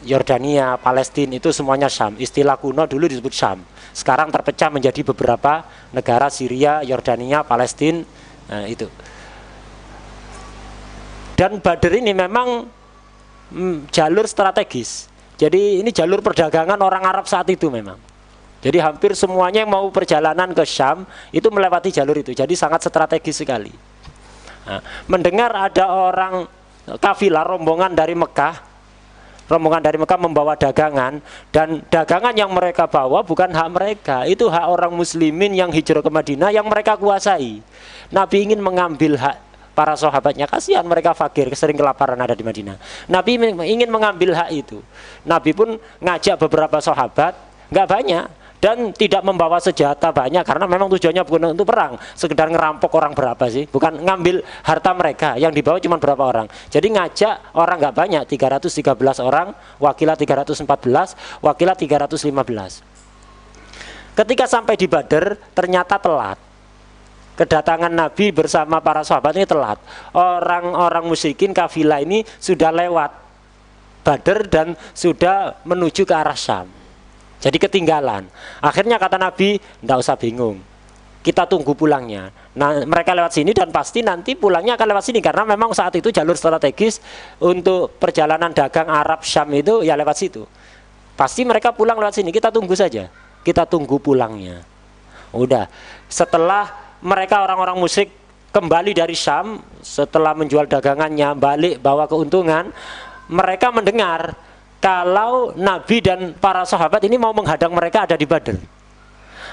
Yordania, Palestina, itu semuanya Syam. Istilah kuno dulu disebut Syam. Sekarang terpecah menjadi beberapa negara, Syria, Yordania, Palestina, nah itu. Dan Badar ini memang jalur strategis. Jadi ini jalur perdagangan orang Arab saat itu memang. Jadi hampir semuanya yang mau perjalanan ke Syam itu melewati jalur itu. Jadi sangat strategis sekali. Nah, mendengar ada orang kafilah rombongan dari Mekah membawa dagangan, dan dagangan yang mereka bawa bukan hak mereka, itu hak orang muslimin yang hijrah ke Madinah yang mereka kuasai. Nabi ingin mengambil hak para sahabatnya, kasihan mereka fakir, sering kelaparan ada di Madinah. Nabi ingin mengambil hak itu. Nabi pun ngajak beberapa sahabat, nggak banyak, dan tidak membawa senjata banyak karena memang tujuannya bukan untuk perang, sekedar ngerampok orang berapa sih, bukan ngambil harta mereka, yang dibawa cuma berapa orang. Jadi ngajak orang nggak banyak, 313 orang, wakilah 314, wakilah 315. Ketika sampai di Badar ternyata telat. Kedatangan Nabi bersama para sahabat ini telat. Orang-orang musyrikin kafilah ini sudah lewat Badar dan sudah menuju ke arah Syam. Jadi ketinggalan. Akhirnya kata Nabi, tidak usah bingung, kita tunggu pulangnya. Nah, mereka lewat sini dan pasti nanti pulangnya akan lewat sini, karena memang saat itu jalur strategis untuk perjalanan dagang Arab Syam itu ya lewat situ. Pasti mereka pulang lewat sini, kita tunggu saja, kita tunggu pulangnya. Udah, setelah mereka orang-orang musyrik kembali dari Syam, setelah menjual dagangannya, balik bawa keuntungan, mereka mendengar kalau Nabi dan para sahabat ini mau menghadang mereka ada di Badar.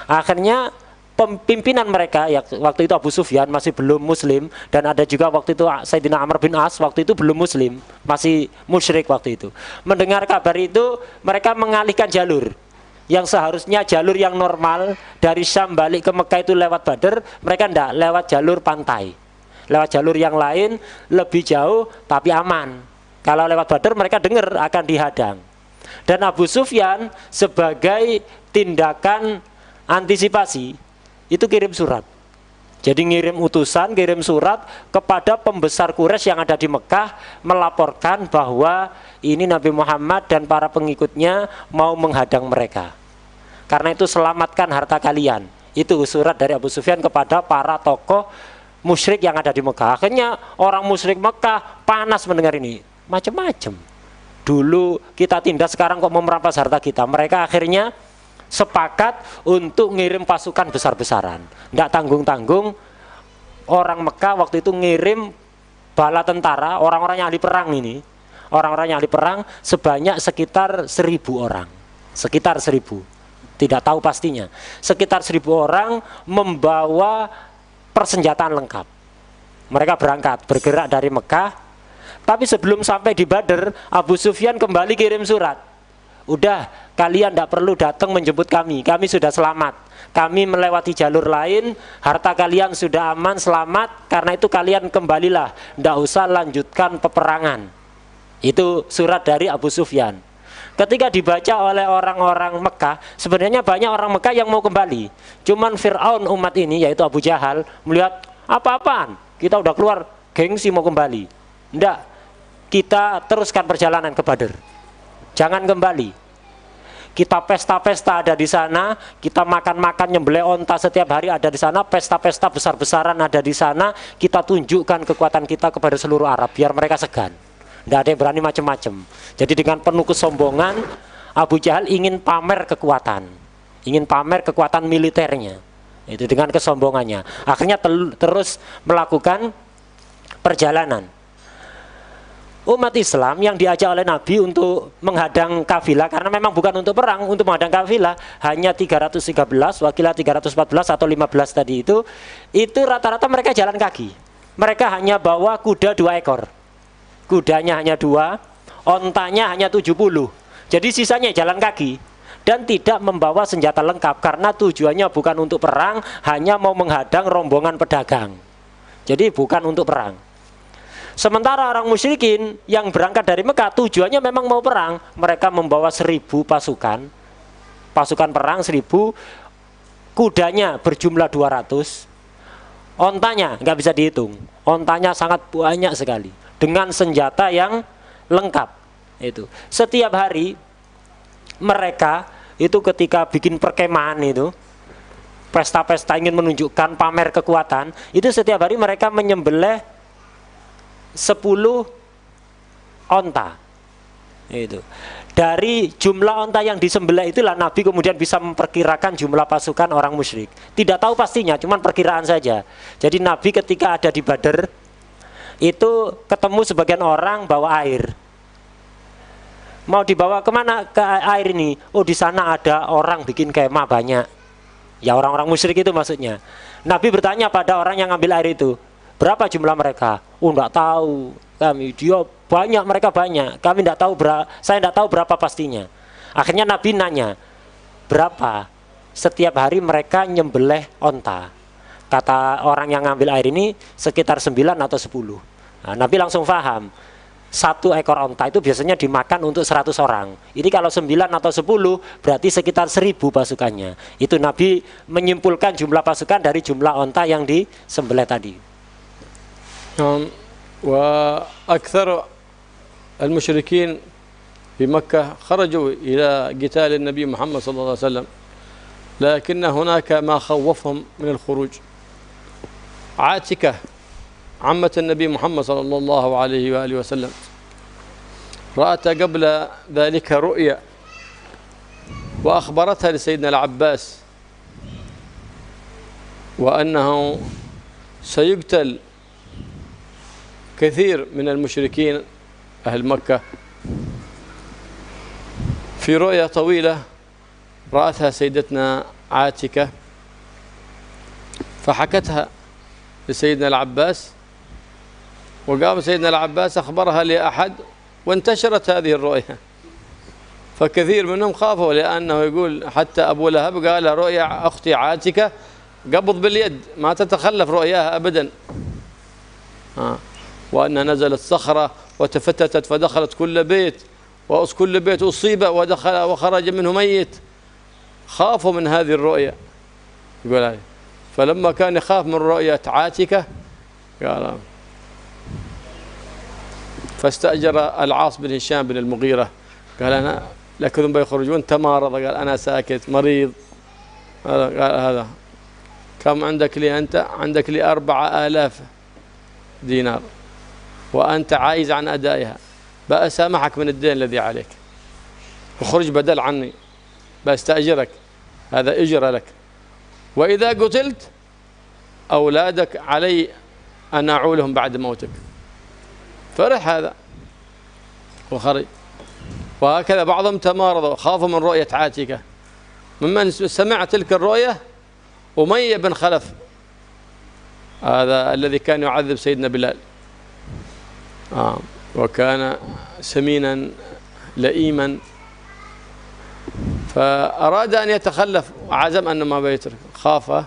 Akhirnya pimpinan mereka, ya waktu itu Abu Sufyan masih belum muslim, dan ada juga waktu itu Sayyidina Amr bin As, waktu itu belum muslim, masih musyrik waktu itu. Mendengar kabar itu, mereka mengalihkan jalur. Yang seharusnya jalur yang normal dari Syam balik ke Mekah itu lewat Badar, mereka tidak, lewat jalur pantai. Lewat jalur yang lain, lebih jauh tapi aman. Kalau lewat Badar mereka dengar akan dihadang. Dan Abu Sufyan sebagai tindakan antisipasi itu kirim surat. Jadi ngirim utusan, kirim surat kepada pembesar Quraisy yang ada di Mekah, melaporkan bahwa ini Nabi Muhammad dan para pengikutnya mau menghadang mereka. Karena itu selamatkan harta kalian. Itu surat dari Abu Sufyan kepada para tokoh musyrik yang ada di Mekah. Akhirnya orang musyrik Mekah panas mendengar ini. Macam-macam. Dulu kita tindas, sekarang kok mau merampas harta kita. Mereka akhirnya sepakat untuk ngirim pasukan besar-besaran. Tidak tanggung-tanggung. Orang Mekah waktu itu ngirim bala tentara, orang-orang yang ahli perang ini. Orang-orang yang ahli perang sebanyak sekitar 1.000 orang. Sekitar 1.000. Tidak tahu pastinya. Sekitar 1.000 orang membawa persenjataan lengkap. Mereka berangkat, bergerak dari Mekah. Tapi sebelum sampai di Badar, Abu Sufyan kembali kirim surat. Udah, kalian tidak perlu datang menjemput kami sudah selamat. Kami melewati jalur lain, harta kalian sudah aman, selamat. Karena itu kalian kembalilah, tidak usah lanjutkan peperangan. Itu surat dari Abu Sufyan. Ketika dibaca oleh orang-orang Mekah, sebenarnya banyak orang Mekah yang mau kembali. Cuman Fir'aun umat ini, yaitu Abu Jahal, melihat apa-apaan, kita udah keluar, gengsi mau kembali. Tidak, kita teruskan perjalanan ke Badar. Jangan kembali. Kita pesta-pesta ada di sana, kita makan-makan nyembelih onta setiap hari ada di sana, pesta-pesta besar-besaran ada di sana, kita tunjukkan kekuatan kita kepada seluruh Arab biar mereka segan. Tidak ada yang berani macam-macam. Jadi dengan penuh kesombongan, Abu Jahal ingin pamer kekuatan, ingin pamer kekuatan militernya. Itu dengan kesombongannya. Akhirnya terus melakukan perjalanan. Umat Islam yang diajak oleh Nabi untuk menghadang kafilah, karena memang bukan untuk perang, untuk menghadang kafilah, hanya 313, wakilah 314 atau 15 tadi itu rata-rata mereka jalan kaki. Mereka hanya bawa kuda 2 ekor. Kudanya hanya 2, ontanya hanya 70. Jadi sisanya jalan kaki. dan tidak membawa senjata lengkap karena tujuannya bukan untuk perang, hanya mau menghadang rombongan pedagang. Jadi bukan untuk perang. Sementara orang musyrikin yang berangkat dari Mekah tujuannya memang mau perang. Mereka membawa 1000 pasukan perang 1000, kudanya berjumlah 200, ontanya nggak bisa dihitung, ontanya sangat banyak sekali dengan senjata yang lengkap. Itu setiap hari mereka itu ketika bikin perkemahan itu, pesta-pesta ingin menunjukkan pamer kekuatan, itu setiap hari mereka menyembelih 10 onta. Itu dari jumlah onta yang disembelih itulah Nabi kemudian bisa memperkirakan jumlah pasukan orang musyrik. Tidak tahu pastinya, cuman perkiraan saja. Jadi Nabi ketika ada di Badar itu ketemu sebagian orang bawa air. Mau dibawa kemana ke air ini? Oh, di sana ada orang bikin kemah banyak. Ya orang-orang musyrik itu maksudnya. Nabi bertanya pada orang yang ngambil air itu, berapa jumlah mereka? Oh, enggak tahu kami. Dia banyak, mereka banyak. Kami enggak tahu saya enggak tahu berapa pastinya. Akhirnya Nabi nanya, berapa? Setiap hari mereka nyembelih onta. Kata orang yang ngambil air ini sekitar 9 atau 10. Nah, Nabi langsung paham. 1 ekor onta itu biasanya dimakan untuk 100 orang. Ini kalau 9 atau 10 berarti sekitar 1000 pasukannya. Itu Nabi menyimpulkan jumlah pasukan dari jumlah onta yang disembelih tadi. وأكثر المشركين في مكة خرجوا إلى قتال النبي محمد صلى الله عليه وسلم، لكن هناك ما خوفهم من الخروج. عاتكة عمة النبي محمد صلى الله عليه وآله وسلم رأت قبل ذلك رؤيا وأخبرتها لسيدنا العباس وأنه سيقتل كثير من المشركين أهل مكة. في رؤيا طويلة رأتها سيدتنا عاتكة فحكتها لسيدنا العباس، وقام سيدنا العباس أخبرها لأحد وانتشرت هذه الرؤيا، فكثير منهم خافوا لأنه يقول حتى أبو لهب قال رؤيا أختي عاتكة قبض باليد ما تتخلف رؤياها أبدا، وأنها نزلت صخرة وتفتتت فدخلت كل بيت وكل بيت أصيب ودخل وخرج منه ميت. خافوا من هذه الرؤيا يقول عليه. فلما كان يخاف من رؤية عاتكة قال فاستأجر العاص بن هشام بن المغيرة قال أنا لكن بيخرجون تمارض قال أنا ساكت مريض. قال هذا كم عندك لي أنت؟ عندك لي 4000 دينار وأنت عايز عن أدائها، بأسامحك من الدين الذي عليك وخرج بدل عني، بأستأجرك هذا إجرة لك، وإذا قتلت أولادك علي أن أعولهم بعد موتك. فرح هذا وخرج. وهكذا بعضهم تمارضوا خافوا من رؤية عاتكة. ممن سمع تلك الرؤية أمية بن خلف هذا الذي كان يعذب سيدنا بلال، وكان سمينا لئيما، فأراد أن يتخلف وعزم أنه ما بيترك، خاف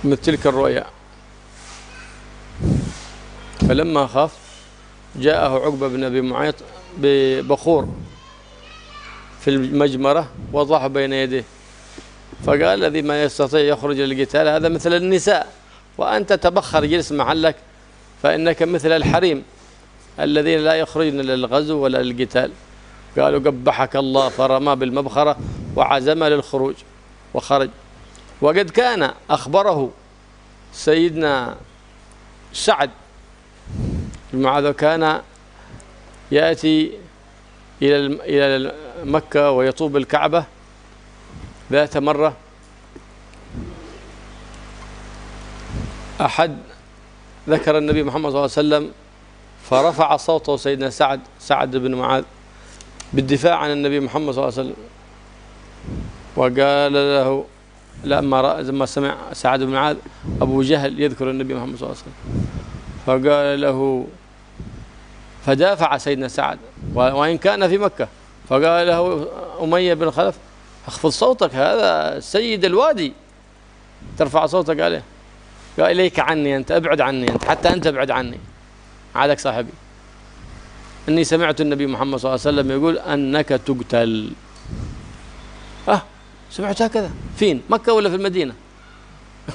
من تلك الرؤيا. فلما خاف جاءه عقبة بن أبي معيط ببخور في المجمرة وضعه بين يديه، فقال الذي ما يستطيع يخرج للقتال هذا مثل النساء، وأنت تبخر جلس محلك فإنك مثل الحريم الذين لا يخرجن للغزو ولا للقتال. قالوا قبحك الله، فرمى بالمبخرة وعزم للخروج وخرج. وقد كان أخبره سيدنا سعد بن معاذ، كان يأتي إلى مكة ويطوب الكعبة. ذات مرة أحد ذكر النبي محمد صلى الله عليه وسلم فرفع صوته سيدنا سعد بن معاذ بالدفاع عن النبي محمد صلى الله عليه وسلم، وقال له لما سمع سعد بن معاذ أبو جهل يذكر النبي محمد صلى الله عليه وسلم، فقال له فدافع سيدنا سعد وإن كان في مكة. فقال له أمية بن خلف اخفض صوتك، هذا سيد الوادي، ترفع صوتك عليه. قال إليك عني أنت، أبعد عني أنت، حتى أنت ابعد عني، عادك صاحبي. إني سمعت النبي محمد صلى الله عليه وسلم يقول أنك تقتل. سمعت هكذا فين؟ مكة ولا في المدينة؟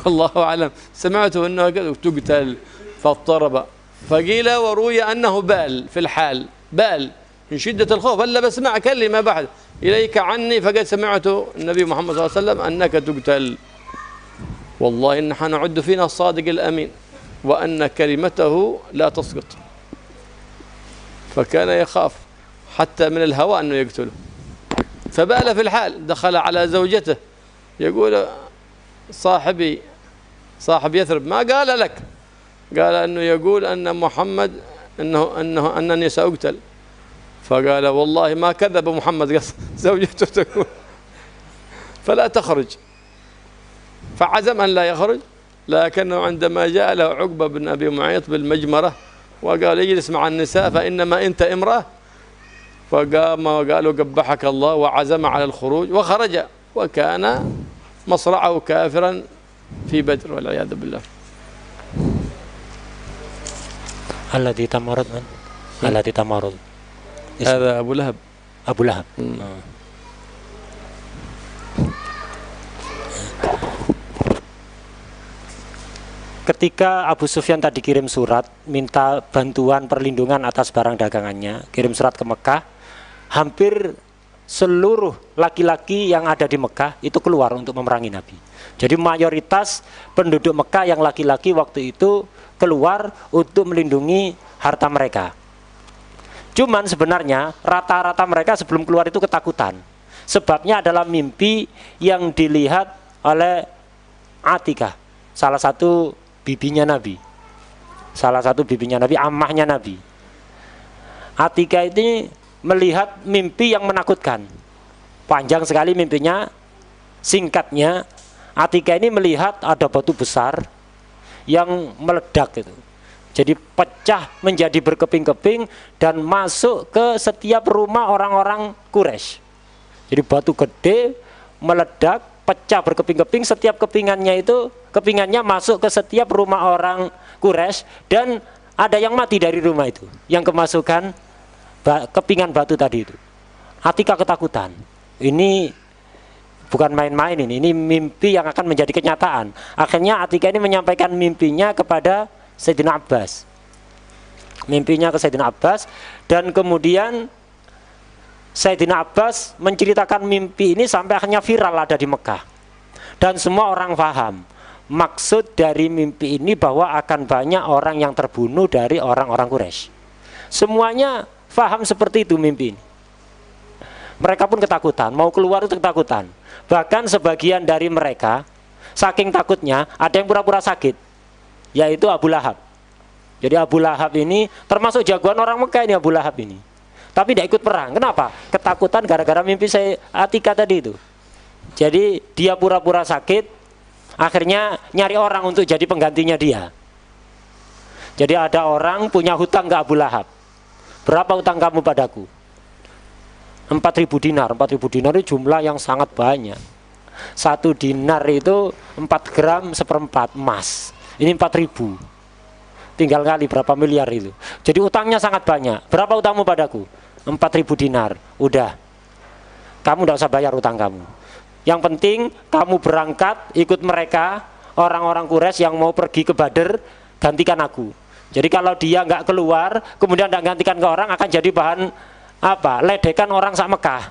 الله أعلم. سمعته أنه تقتل فاضطرب. فقيل وروي أنه بال في الحال، بال من شدة الخوف، هلا بسمع كلمة بعد إليك عني، فقد سمعت النبي محمد صلى الله عليه وسلم أنك تقتل. والله إن نعد فينا الصادق الأمين، وأن كلمته لا تسقط. فكان يخاف حتى من الهوى أنه يقتله، فبال في الحال. دخل على زوجته يقول صاحبي صاحب يثرب ما قال لك؟ قال أنه يقول أن محمد أنني سأقتل. فقال والله ما كذب محمد، زوجته تقول فلا تخرج. فعزم أن لا يخرج، لكنه عندما جاء له عقبة بن أبي معيط بالمجمرة وقال اجلس مع النساء فإنما أنت امرأة، فقام وقالوا قبحك الله، وعزم على الخروج وخرج، وكان مصرعه كافرا في بدر والعياذ بالله. الذي تمرد من؟ الذي تمرد هذا أبو لهب. أبو لهب. Ketika Abu Sufyan tadi kirim surat minta bantuan perlindungan atas barang dagangannya, kirim surat ke Mekah, hampir seluruh laki-laki yang ada di Mekah itu keluar untuk memerangi Nabi. Jadi mayoritas penduduk Mekah yang laki-laki waktu itu keluar untuk melindungi harta mereka. Cuman sebenarnya rata-rata mereka sebelum keluar itu ketakutan. Sebabnya adalah mimpi yang dilihat oleh Atikah, salah satu bibinya Nabi, ammahnya Nabi. Atikah ini melihat mimpi yang menakutkan. Panjang sekali mimpinya. Singkatnya, Atikah ini melihat ada batu besar yang meledak itu. Jadi pecah menjadi berkeping-keping dan masuk ke setiap rumah orang-orang Quraisy. Jadi batu gede meledak, pecah berkeping-keping, setiap kepingannya masuk ke setiap rumah orang Quraisy, dan ada yang mati dari rumah itu yang kemasukan kepingan batu tadi itu. Atikah ketakutan. Ini bukan main-main, ini mimpi yang akan menjadi kenyataan. Akhirnya Atikah ini menyampaikan mimpinya kepada Sayyidina Abbas. Dan kemudian Sayyidina Abbas menceritakan mimpi ini sampai akhirnya viral ada di Mekah. Dan semua orang paham maksud dari mimpi ini, bahwa akan banyak orang yang terbunuh dari orang-orang Quraisy. Semuanya paham seperti itu mimpi ini. Mereka pun ketakutan, mau keluar itu ketakutan. Bahkan sebagian dari mereka saking takutnya ada yang pura-pura sakit, yaitu Abu Lahab. Jadi Abu Lahab ini termasuk jagoan orang Mekah ini, Abu Lahab ini. Tapi tidak ikut perang. Kenapa? Ketakutan gara-gara mimpi saya Atikah tadi itu. Jadi dia pura-pura sakit, akhirnya nyari orang untuk jadi penggantinya dia. Jadi ada orang punya hutang ke Abu Lahab. Berapa hutang kamu padaku? 4.000 dinar. 4.000 dinar itu jumlah yang sangat banyak. 1 dinar itu 4 gram seperempat emas. Ini 4.000. Tinggal kali berapa miliar itu. Jadi utangnya sangat banyak. Berapa utangmu padaku? 4.000 dinar. Udah, kamu tidak usah bayar utang kamu. Yang penting kamu berangkat ikut mereka, orang-orang Quraisy yang mau pergi ke Badr, gantikan aku. Jadi kalau dia nggak keluar, kemudian tidak gantikan ke orang, akan jadi bahan ledekan orang sak Mekah,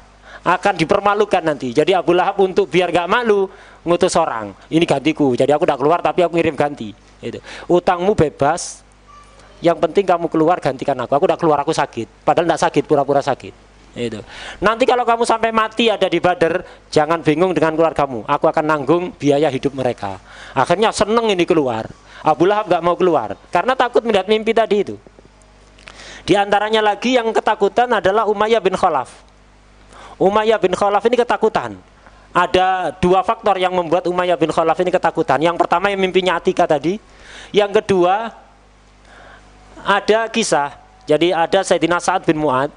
akan dipermalukan nanti. Jadi Abu Lahab untuk biar nggak malu ngutus orang, ini gantiku. Jadi aku tidak keluar tapi aku ngirim ganti. Itu. Utangmu bebas, yang penting kamu keluar gantikan aku. Aku udah keluar, aku sakit. Padahal tidak sakit, pura-pura sakit. Itu. Nanti kalau kamu sampai mati ada di Badr, jangan bingung dengan keluargamu. Aku akan nanggung biaya hidup mereka. Akhirnya seneng ini keluar. Abu Lahab nggak mau keluar karena takut melihat mimpi tadi itu. Di antaranya lagi yang ketakutan adalah Umayyah bin Khalaf. Umayyah bin Khalaf ini ketakutan. Ada 2 faktor yang membuat Umayyah bin Khalaf ini ketakutan. Yang pertama yang mimpinya Atikah tadi. Yang kedua, ada kisah. Jadi ada Sayyidina Sa'ad bin Mu'ad.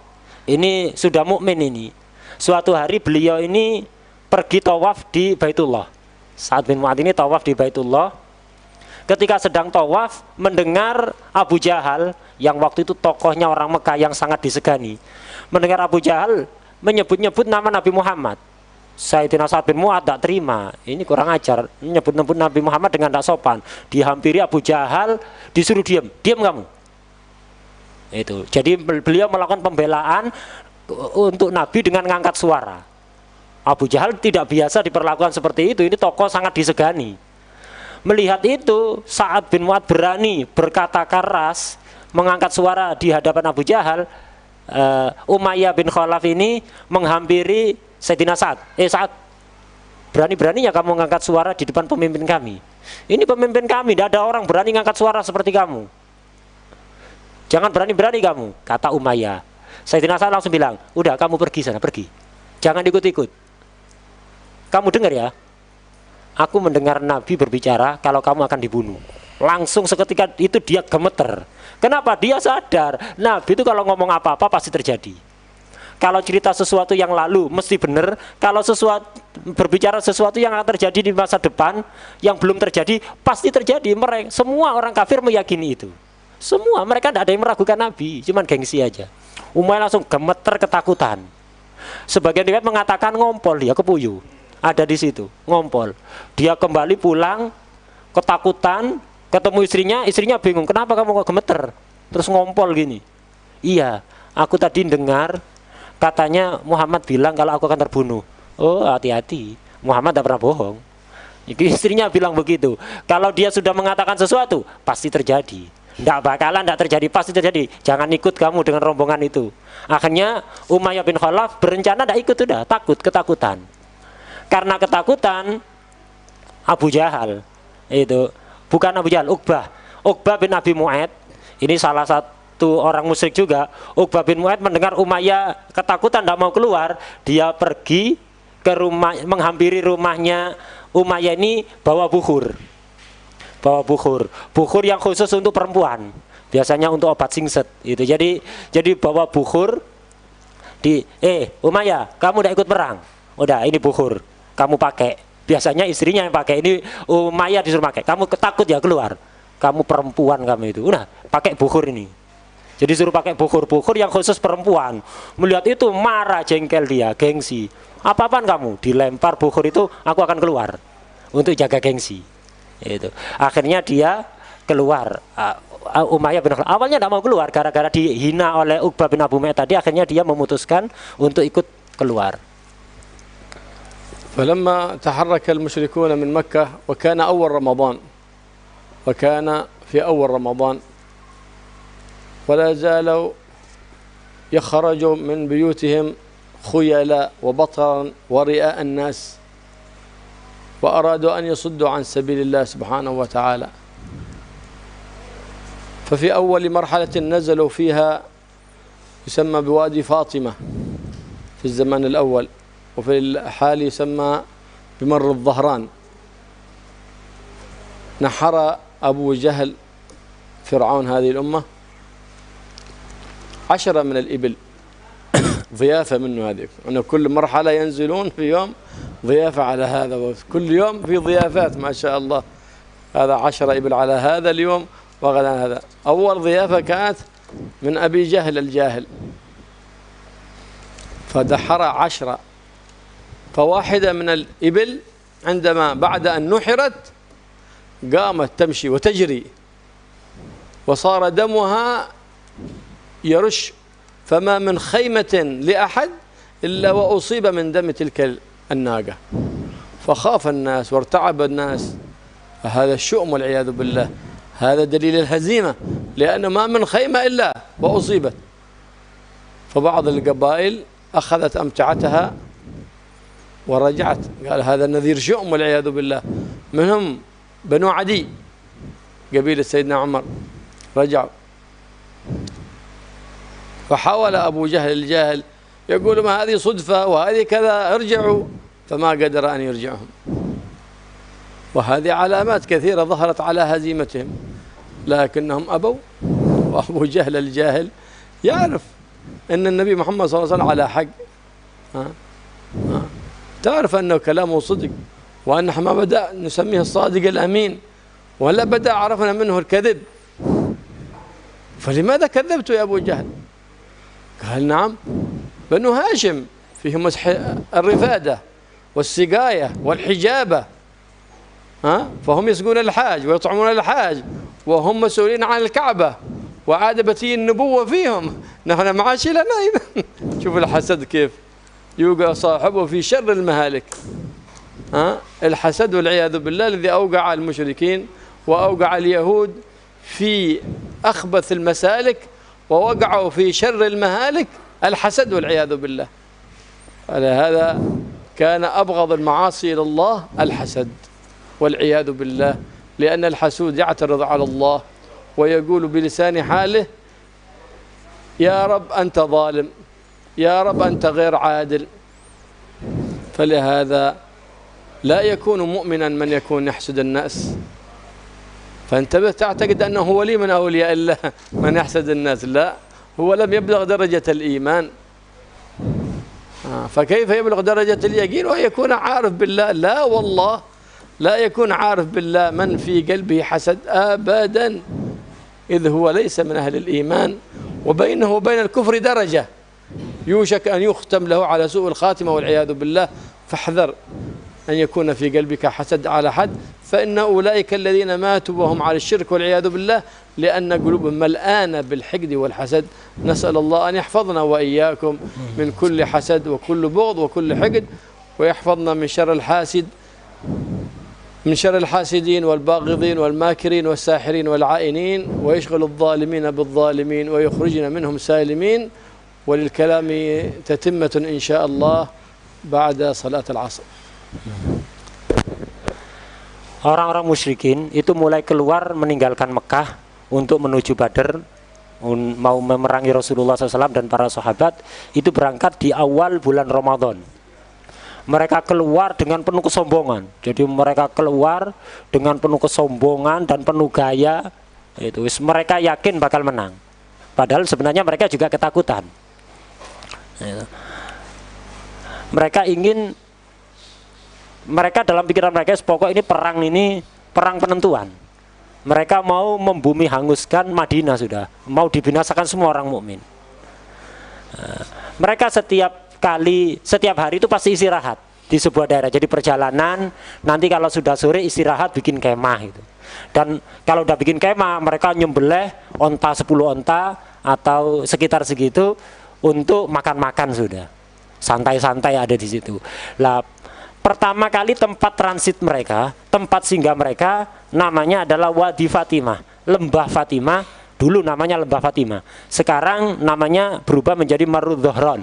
ini sudah mukmin ini. Suatu hari beliau ini pergi tawaf di Baitullah. Sa'ad bin Mu'adz ini tawaf di Baitullah. Ketika sedang tawaf, mendengar Abu Jahal yang waktu itu tokohnya orang Mekah yang sangat disegani. Mendengar Abu Jahal menyebut-nyebut nama Nabi Muhammad. Sayyidina Sa'ad bin Mu'adz tak terima. Ini kurang ajar, menyebut-nyebut Nabi Muhammad dengan tak sopan. Dihampiri Abu Jahal, disuruh diam. Diam kamu. Itu. Jadi beliau melakukan pembelaan untuk Nabi dengan mengangkat suara. Abu Jahal tidak biasa diperlakukan seperti itu. Ini tokoh sangat disegani. Melihat itu, Sa'ad bin Mu'adz berani berkata keras, mengangkat suara di hadapan Abu Jahal. Umayyah bin Khalaf ini menghampiri Sayyidina Sa'ad. Sa'ad, berani-beraninya kamu mengangkat suara di depan pemimpin kami. Ini pemimpin kami, tidak ada orang berani mengangkat suara seperti kamu. Jangan berani-berani kamu, kata Umayyah. Sayyidina Sa'ad langsung bilang, udah kamu pergi sana, pergi. Jangan ikut-ikut. Kamu dengar ya, aku mendengar Nabi berbicara kalau kamu akan dibunuh. Langsung seketika itu dia gemeter. Kenapa? Dia sadar Nabi itu kalau ngomong apa-apa pasti terjadi. Kalau cerita sesuatu yang lalu mesti benar. Kalau berbicara sesuatu yang akan terjadi di masa depan yang belum terjadi pasti terjadi. Mereka semua orang kafir meyakini itu. Semua mereka tidak ada yang meragukan Nabi, cuman gengsi aja. Umayyah langsung gemeter ketakutan. Sebagian riwayat mengatakan ngompol dia kepuyu. Ada di situ, ngompol. Dia kembali pulang, ketakutan, ketemu istrinya bingung. Kenapa kamu kok gemeter? Terus ngompol gini. Iya, aku tadi dengar, katanya Muhammad bilang kalau aku akan terbunuh. Oh, hati-hati. Muhammad tidak pernah bohong. Istrinya bilang begitu. Kalau dia sudah mengatakan sesuatu, pasti terjadi. Tidak bakalan tidak terjadi, pasti terjadi. Jangan ikut kamu dengan rombongan itu. Akhirnya Umayyah bin Khalaf berencana tidak ikut, sudah takut, ketakutan. Karena ketakutan, Abu Jahal itu bukan Abu Jahal, Uqbah bin Abi Mu'ayth. Ini salah satu orang musyrik juga. Uqbah bin Mu'ayth mendengar Umayyah ketakutan tidak mau keluar, dia pergi ke rumah, menghampiri rumahnya Umayyah ini, bawa bukhur yang khusus untuk perempuan, biasanya untuk obat singset itu. Jadi bawa bukhur di Umayyah, kamu udah ikut perang, udah ini bukhur kamu pakai. Biasanya istrinya yang pakai, ini Umayyah disuruh pakai. Kamu takut ya keluar, kamu perempuan kamu itu, udah pakai bukhur ini. Jadi suruh pakai bukhur yang khusus perempuan. Melihat itu marah, jengkel dia, gengsi. Apa-apaan kamu? Dilempar bukhur itu, aku akan keluar untuk jaga gengsi. Itu. Akhirnya dia keluar. Umayyah bin Khalaf awalnya tidak mau keluar gara-gara dihina oleh Uqbah bin Abu Mu'ayth tadi. Akhirnya dia memutuskan untuk ikut keluar. فلما تحرك المشركون من مكة وكان في أول رمضان ولا زالوا يخرجوا من بيوتهم خيلاء وبطرا ورئاء الناس وأرادوا أن يصدوا عن سبيل الله سبحانه وتعالى. ففي أول مرحلة نزلوا فيها يسمى بوادي فاطمة في الزمان الأول، وفي الحال يسمى بمر الظهران. نحر أبو جهل فرعون هذه الأمة 10 من الإبل ضيافة منه. هذه أنه كل مرحلة ينزلون في يوم ضيافة على هذا، وكل يوم في ضيافات ما شاء الله. هذا 10 إبل على هذا اليوم وغدا هذا. أول ضيافة كانت من أبي جهل الجاهل، فدحر 10. فواحدة من الإبل عندما بعد أن نحرت قامت تمشي وتجري، وصار دمها يرش، فما من خيمة لأحد إلا وأصيب من دم تلك الناقة. فخاف الناس وارتعب الناس. هذا الشؤم والعياذ بالله، هذا دليل الهزيمة، لأنه ما من خيمة إلا وأصيبت. فبعض القبائل أخذت أمتعتها ورجعت، قال هذا النذير شؤم والعياذ بالله. منهم بنو عدي قبيلة سيدنا عمر رجعوا. فحاول أبو جهل الجاهل يقول ما هذه صدفة وهذه كذا، ارجعوا، فما قدر أن يرجعهم. وهذه علامات كثيرة ظهرت على هزيمتهم، لكنهم أبوا. وأبو جهل الجاهل يعرف أن النبي محمد صلى الله عليه وسلم على حق، تعرف أنه كلامه صدق، وأن ما بدأ نسميه الصادق الأمين، ولا بدأ عرفنا منه الكذب، فلماذا كذبت يا أبو جهل؟ قال نعم، بنو هاشم فيهم الرفادة والسقاية والحجابة، فهم يسقون الحاج ويطعمون الحاج، وهم مسؤولين عن الكعبة، وعادة النبوة فيهم، نحن معاشي لنا. شوف الحسد كيف يوقع صاحبه في شر المهالك. الحسد والعياذ بالله الذي أوقع المشركين وأوقع اليهود في أخبث المسالك، ووقعوا في شر المهالك، الحسد والعياذ بالله. هذا كان أبغض المعاصي إلى الله الحسد والعياذ بالله، لأن الحسود يعترض على الله ويقول بلسان حاله: يا رب أنت ظالم، يا رب أنت غير عادل. فلهذا لا يكون مؤمنا من يكون يحسد الناس. فانتبه، تعتقد أنه هو ولي من أولياء الله من يحسد الناس، لا، هو لم يبلغ درجة الإيمان. فكيف يبلغ درجة اليقين ويكون عارف بالله؟ لا والله، لا يكون عارف بالله من في قلبه حسد أبدا، إذ هو ليس من أهل الإيمان، وبينه وبين الكفر درجة يوشك أن يختم له على سوء الخاتمة والعياذ بالله. فاحذر أن يكون في قلبك حسد على حد، فإن أولئك الذين ماتوا وهم على الشرك والعياذ بالله، لأن قلوبهم ملآنة بالحقد والحسد. نسأل الله أن يحفظنا وإياكم من كل حسد وكل بغض وكل حقد، ويحفظنا من شر الحاسد، من شر الحاسدين والباغضين والماكرين والساحرين والعائنين، ويشغل الظالمين بالظالمين ويخرجنا منهم سالمين. وللكلام تتمة إن شاء الله بعد صلاة العصر. Orang-orang musyrikin itu mulai keluar meninggalkan Mekah untuk menuju Badr, mau memerangi Rasulullah SAW dan para sahabat. Itu berangkat di awal bulan Ramadan. Mereka keluar dengan penuh kesombongan. Jadi mereka keluar dengan penuh kesombongan dan penuh gaya. Itu mereka yakin bakal menang. Padahal sebenarnya mereka juga ketakutan. Mereka dalam pikiran mereka, pokok ini perang penentuan. Mereka mau membumi hanguskan Madinah, sudah mau dibinasakan semua orang mukmin. Mereka setiap hari itu pasti istirahat di sebuah daerah. Jadi perjalanan, nanti kalau sudah sore istirahat bikin kemah itu. Dan kalau udah bikin kemah, mereka nyembelih onta 10 onta atau sekitar segitu untuk makan-makan, sudah santai-santai ada di situ. Lah, pertama kali tempat transit mereka, tempat singgah mereka namanya adalah Wadi Fatimah, Lembah Fatimah. Dulu namanya Lembah Fatimah, sekarang namanya berubah menjadi Marud Dhahran.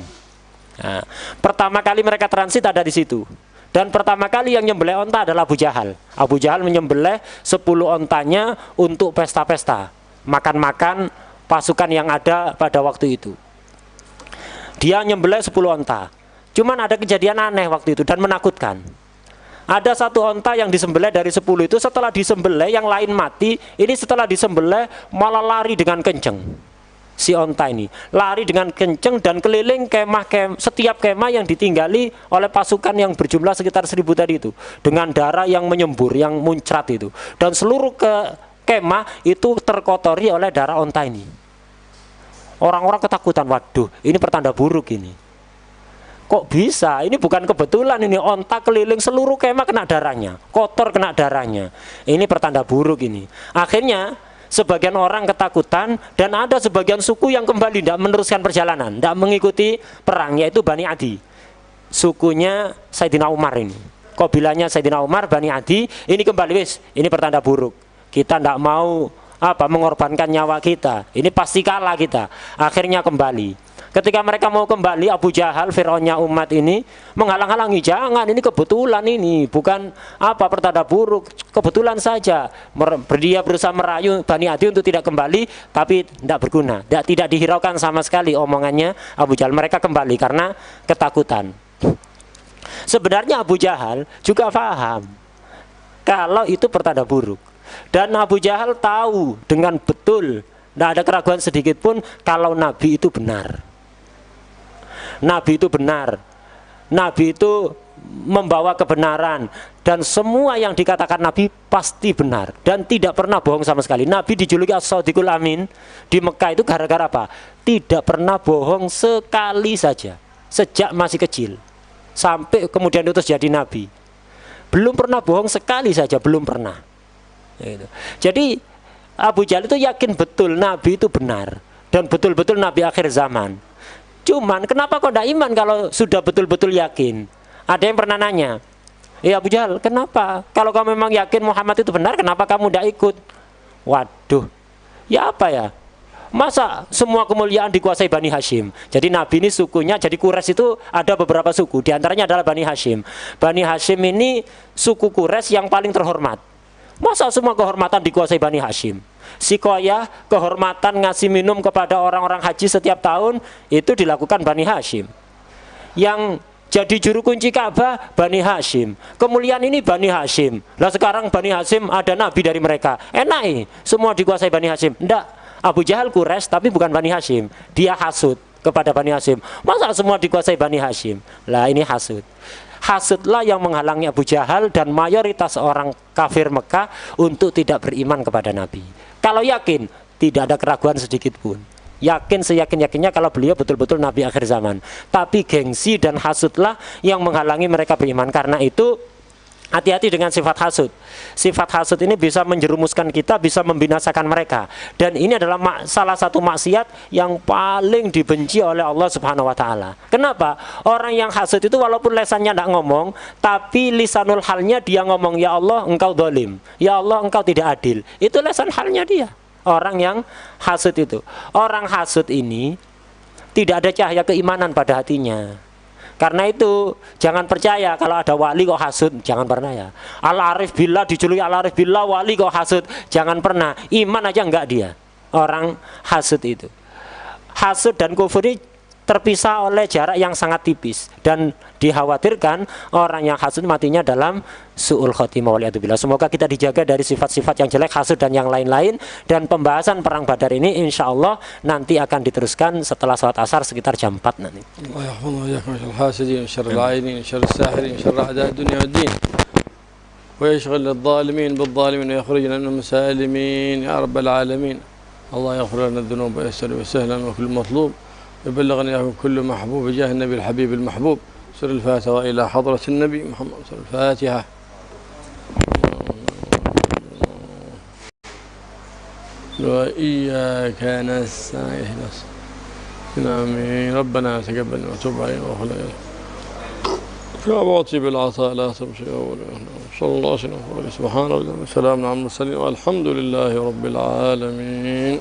Nah, pertama kali mereka transit ada di situ. Dan pertama kali yang nyembelih onta adalah Abu Jahal. Abu Jahal menyembelih 10 ontanya untuk pesta-pesta, makan-makan pasukan yang ada pada waktu itu. Dia nyembelih 10 onta. Cuman ada kejadian aneh waktu itu dan menakutkan. Ada satu onta yang disembelih dari 10 itu, setelah disembelih yang lain mati. Ini setelah disembelih malah lari dengan kenceng. Si onta ini lari dengan kenceng dan keliling setiap kemah yang ditinggali oleh pasukan yang berjumlah sekitar 1000 tadi itu, dengan darah yang menyembur, yang muncrat itu. Dan seluruh kemah itu terkotori oleh darah onta ini. Orang-orang ketakutan, waduh, ini pertanda buruk ini. Kok bisa? Ini bukan kebetulan, ini onta keliling seluruh kemah kena darahnya, kotor kena darahnya. Ini pertanda buruk ini. Akhirnya sebagian orang ketakutan dan ada sebagian suku yang kembali tidak meneruskan perjalanan, tidak mengikuti perang, yaitu Bani Adi. Sukunya Sayyidina Umar ini. Kabilahnya Sayyidina Umar, Bani Adi, ini kembali, wis, ini pertanda buruk. Kita tidak mau mengorbankan nyawa kita, ini pasti kalah kita. Akhirnya kembali. Ketika mereka mau kembali, Abu Jahal, Fir'aunnya umat ini menghalang-halangi. Jangan, ini kebetulan, ini bukan pertanda buruk, kebetulan saja. Dia berusaha merayu Bani Adi untuk tidak kembali, tapi tidak berguna, tidak dihiraukan sama sekali omongannya Abu Jahal. Mereka kembali karena ketakutan. Sebenarnya Abu Jahal juga paham kalau itu pertanda buruk. Dan Abu Jahal tahu dengan betul, tidak ada keraguan sedikit pun kalau Nabi itu benar. Nabi itu benar, Nabi itu membawa kebenaran, dan semua yang dikatakan Nabi pasti benar dan tidak pernah bohong sama sekali. Nabi dijuluki As-Shadiqul Amin di Mekah itu gara-gara apa? Tidak pernah bohong sekali saja sejak masih kecil sampai kemudian diutus jadi Nabi. Belum pernah bohong sekali saja, belum pernah. Jadi Abu Jahal itu yakin betul Nabi itu benar dan betul-betul Nabi akhir zaman. Cuman kenapa kok tidak iman kalau sudah betul-betul yakin? Ada yang pernah nanya, ya Abu Jahal, kenapa kalau kamu memang yakin Muhammad itu benar, kenapa kamu tidak ikut? Waduh, ya apa ya? Masa semua kemuliaan dikuasai Bani Hashim? Jadi Nabi ini sukunya, jadi Quraisy itu ada beberapa suku, diantaranya adalah Bani Hashim. Bani Hashim ini suku Quraisy yang paling terhormat. Masa semua kehormatan dikuasai Bani Hashim? Sikoyah, kehormatan ngasih minum kepada orang-orang haji setiap tahun, itu dilakukan Bani Hashim. Yang jadi juru kunci Ka'bah, Bani Hashim. Kemuliaan ini Bani Hashim. Lah sekarang Bani Hashim ada Nabi dari mereka. Enak semua dikuasai Bani Hashim. Enggak. Abu Jahal Quraisy tapi bukan Bani Hashim. Dia hasud kepada Bani Hashim. Masa semua dikuasai Bani Hashim? Lah ini hasud. Hasudlah yang menghalangi Abu Jahal dan mayoritas orang kafir Mekah untuk tidak beriman kepada Nabi. Kalau yakin, tidak ada keraguan sedikit pun. Yakin seyakin-yakinnya kalau beliau betul-betul Nabi akhir zaman. Tapi gengsi dan hasudlah yang menghalangi mereka beriman. Karena itu hati-hati dengan sifat hasud. Sifat hasud ini bisa menjerumuskan kita, bisa membinasakan mereka. Dan ini adalah salah satu maksiat yang paling dibenci oleh Allah Subhanahu wa Ta'ala. Kenapa? Orang yang hasud itu walaupun lesannya tidak ngomong, tapi lisanul halnya dia ngomong, ya Allah engkau zalim, ya Allah engkau tidak adil. Itu lesan halnya dia. Orang yang hasud itu. Orang hasud ini tidak ada cahaya keimanan pada hatinya. Karena itu jangan percaya kalau ada wali kok hasud, jangan pernah ya. Al-Arif Billah dijuluki Al-Arif Billah, wali kok hasud, jangan pernah. Iman aja enggak dia. Orang hasud itu. Hasud dan kufur ini terpisah oleh jarak yang sangat tipis, dan dikhawatirkan orang yang hasud matinya dalam su'ul khotimah waliyadzubillah. Semoga kita dijaga dari sifat-sifat yang jelek, hasud dan yang lain-lain. Dan pembahasan perang Badar ini insya Allah nanti akan diteruskan setelah sholat asar sekitar jam 4 nanti. يبلغني إياكم كل محبوب جاه النبي الحبيب المحبوب. سر الفاتحة إلى حضرة النبي محمد. سر الفاتحة. وإياك نستعين. آمين. ربنا تقبل وتب علينا وخلق كعباتي بالعطاء لا تمشي صلى الله عليه وسلم. سبحان الله وسلام على المرسلين والحمد لله رب العالمين.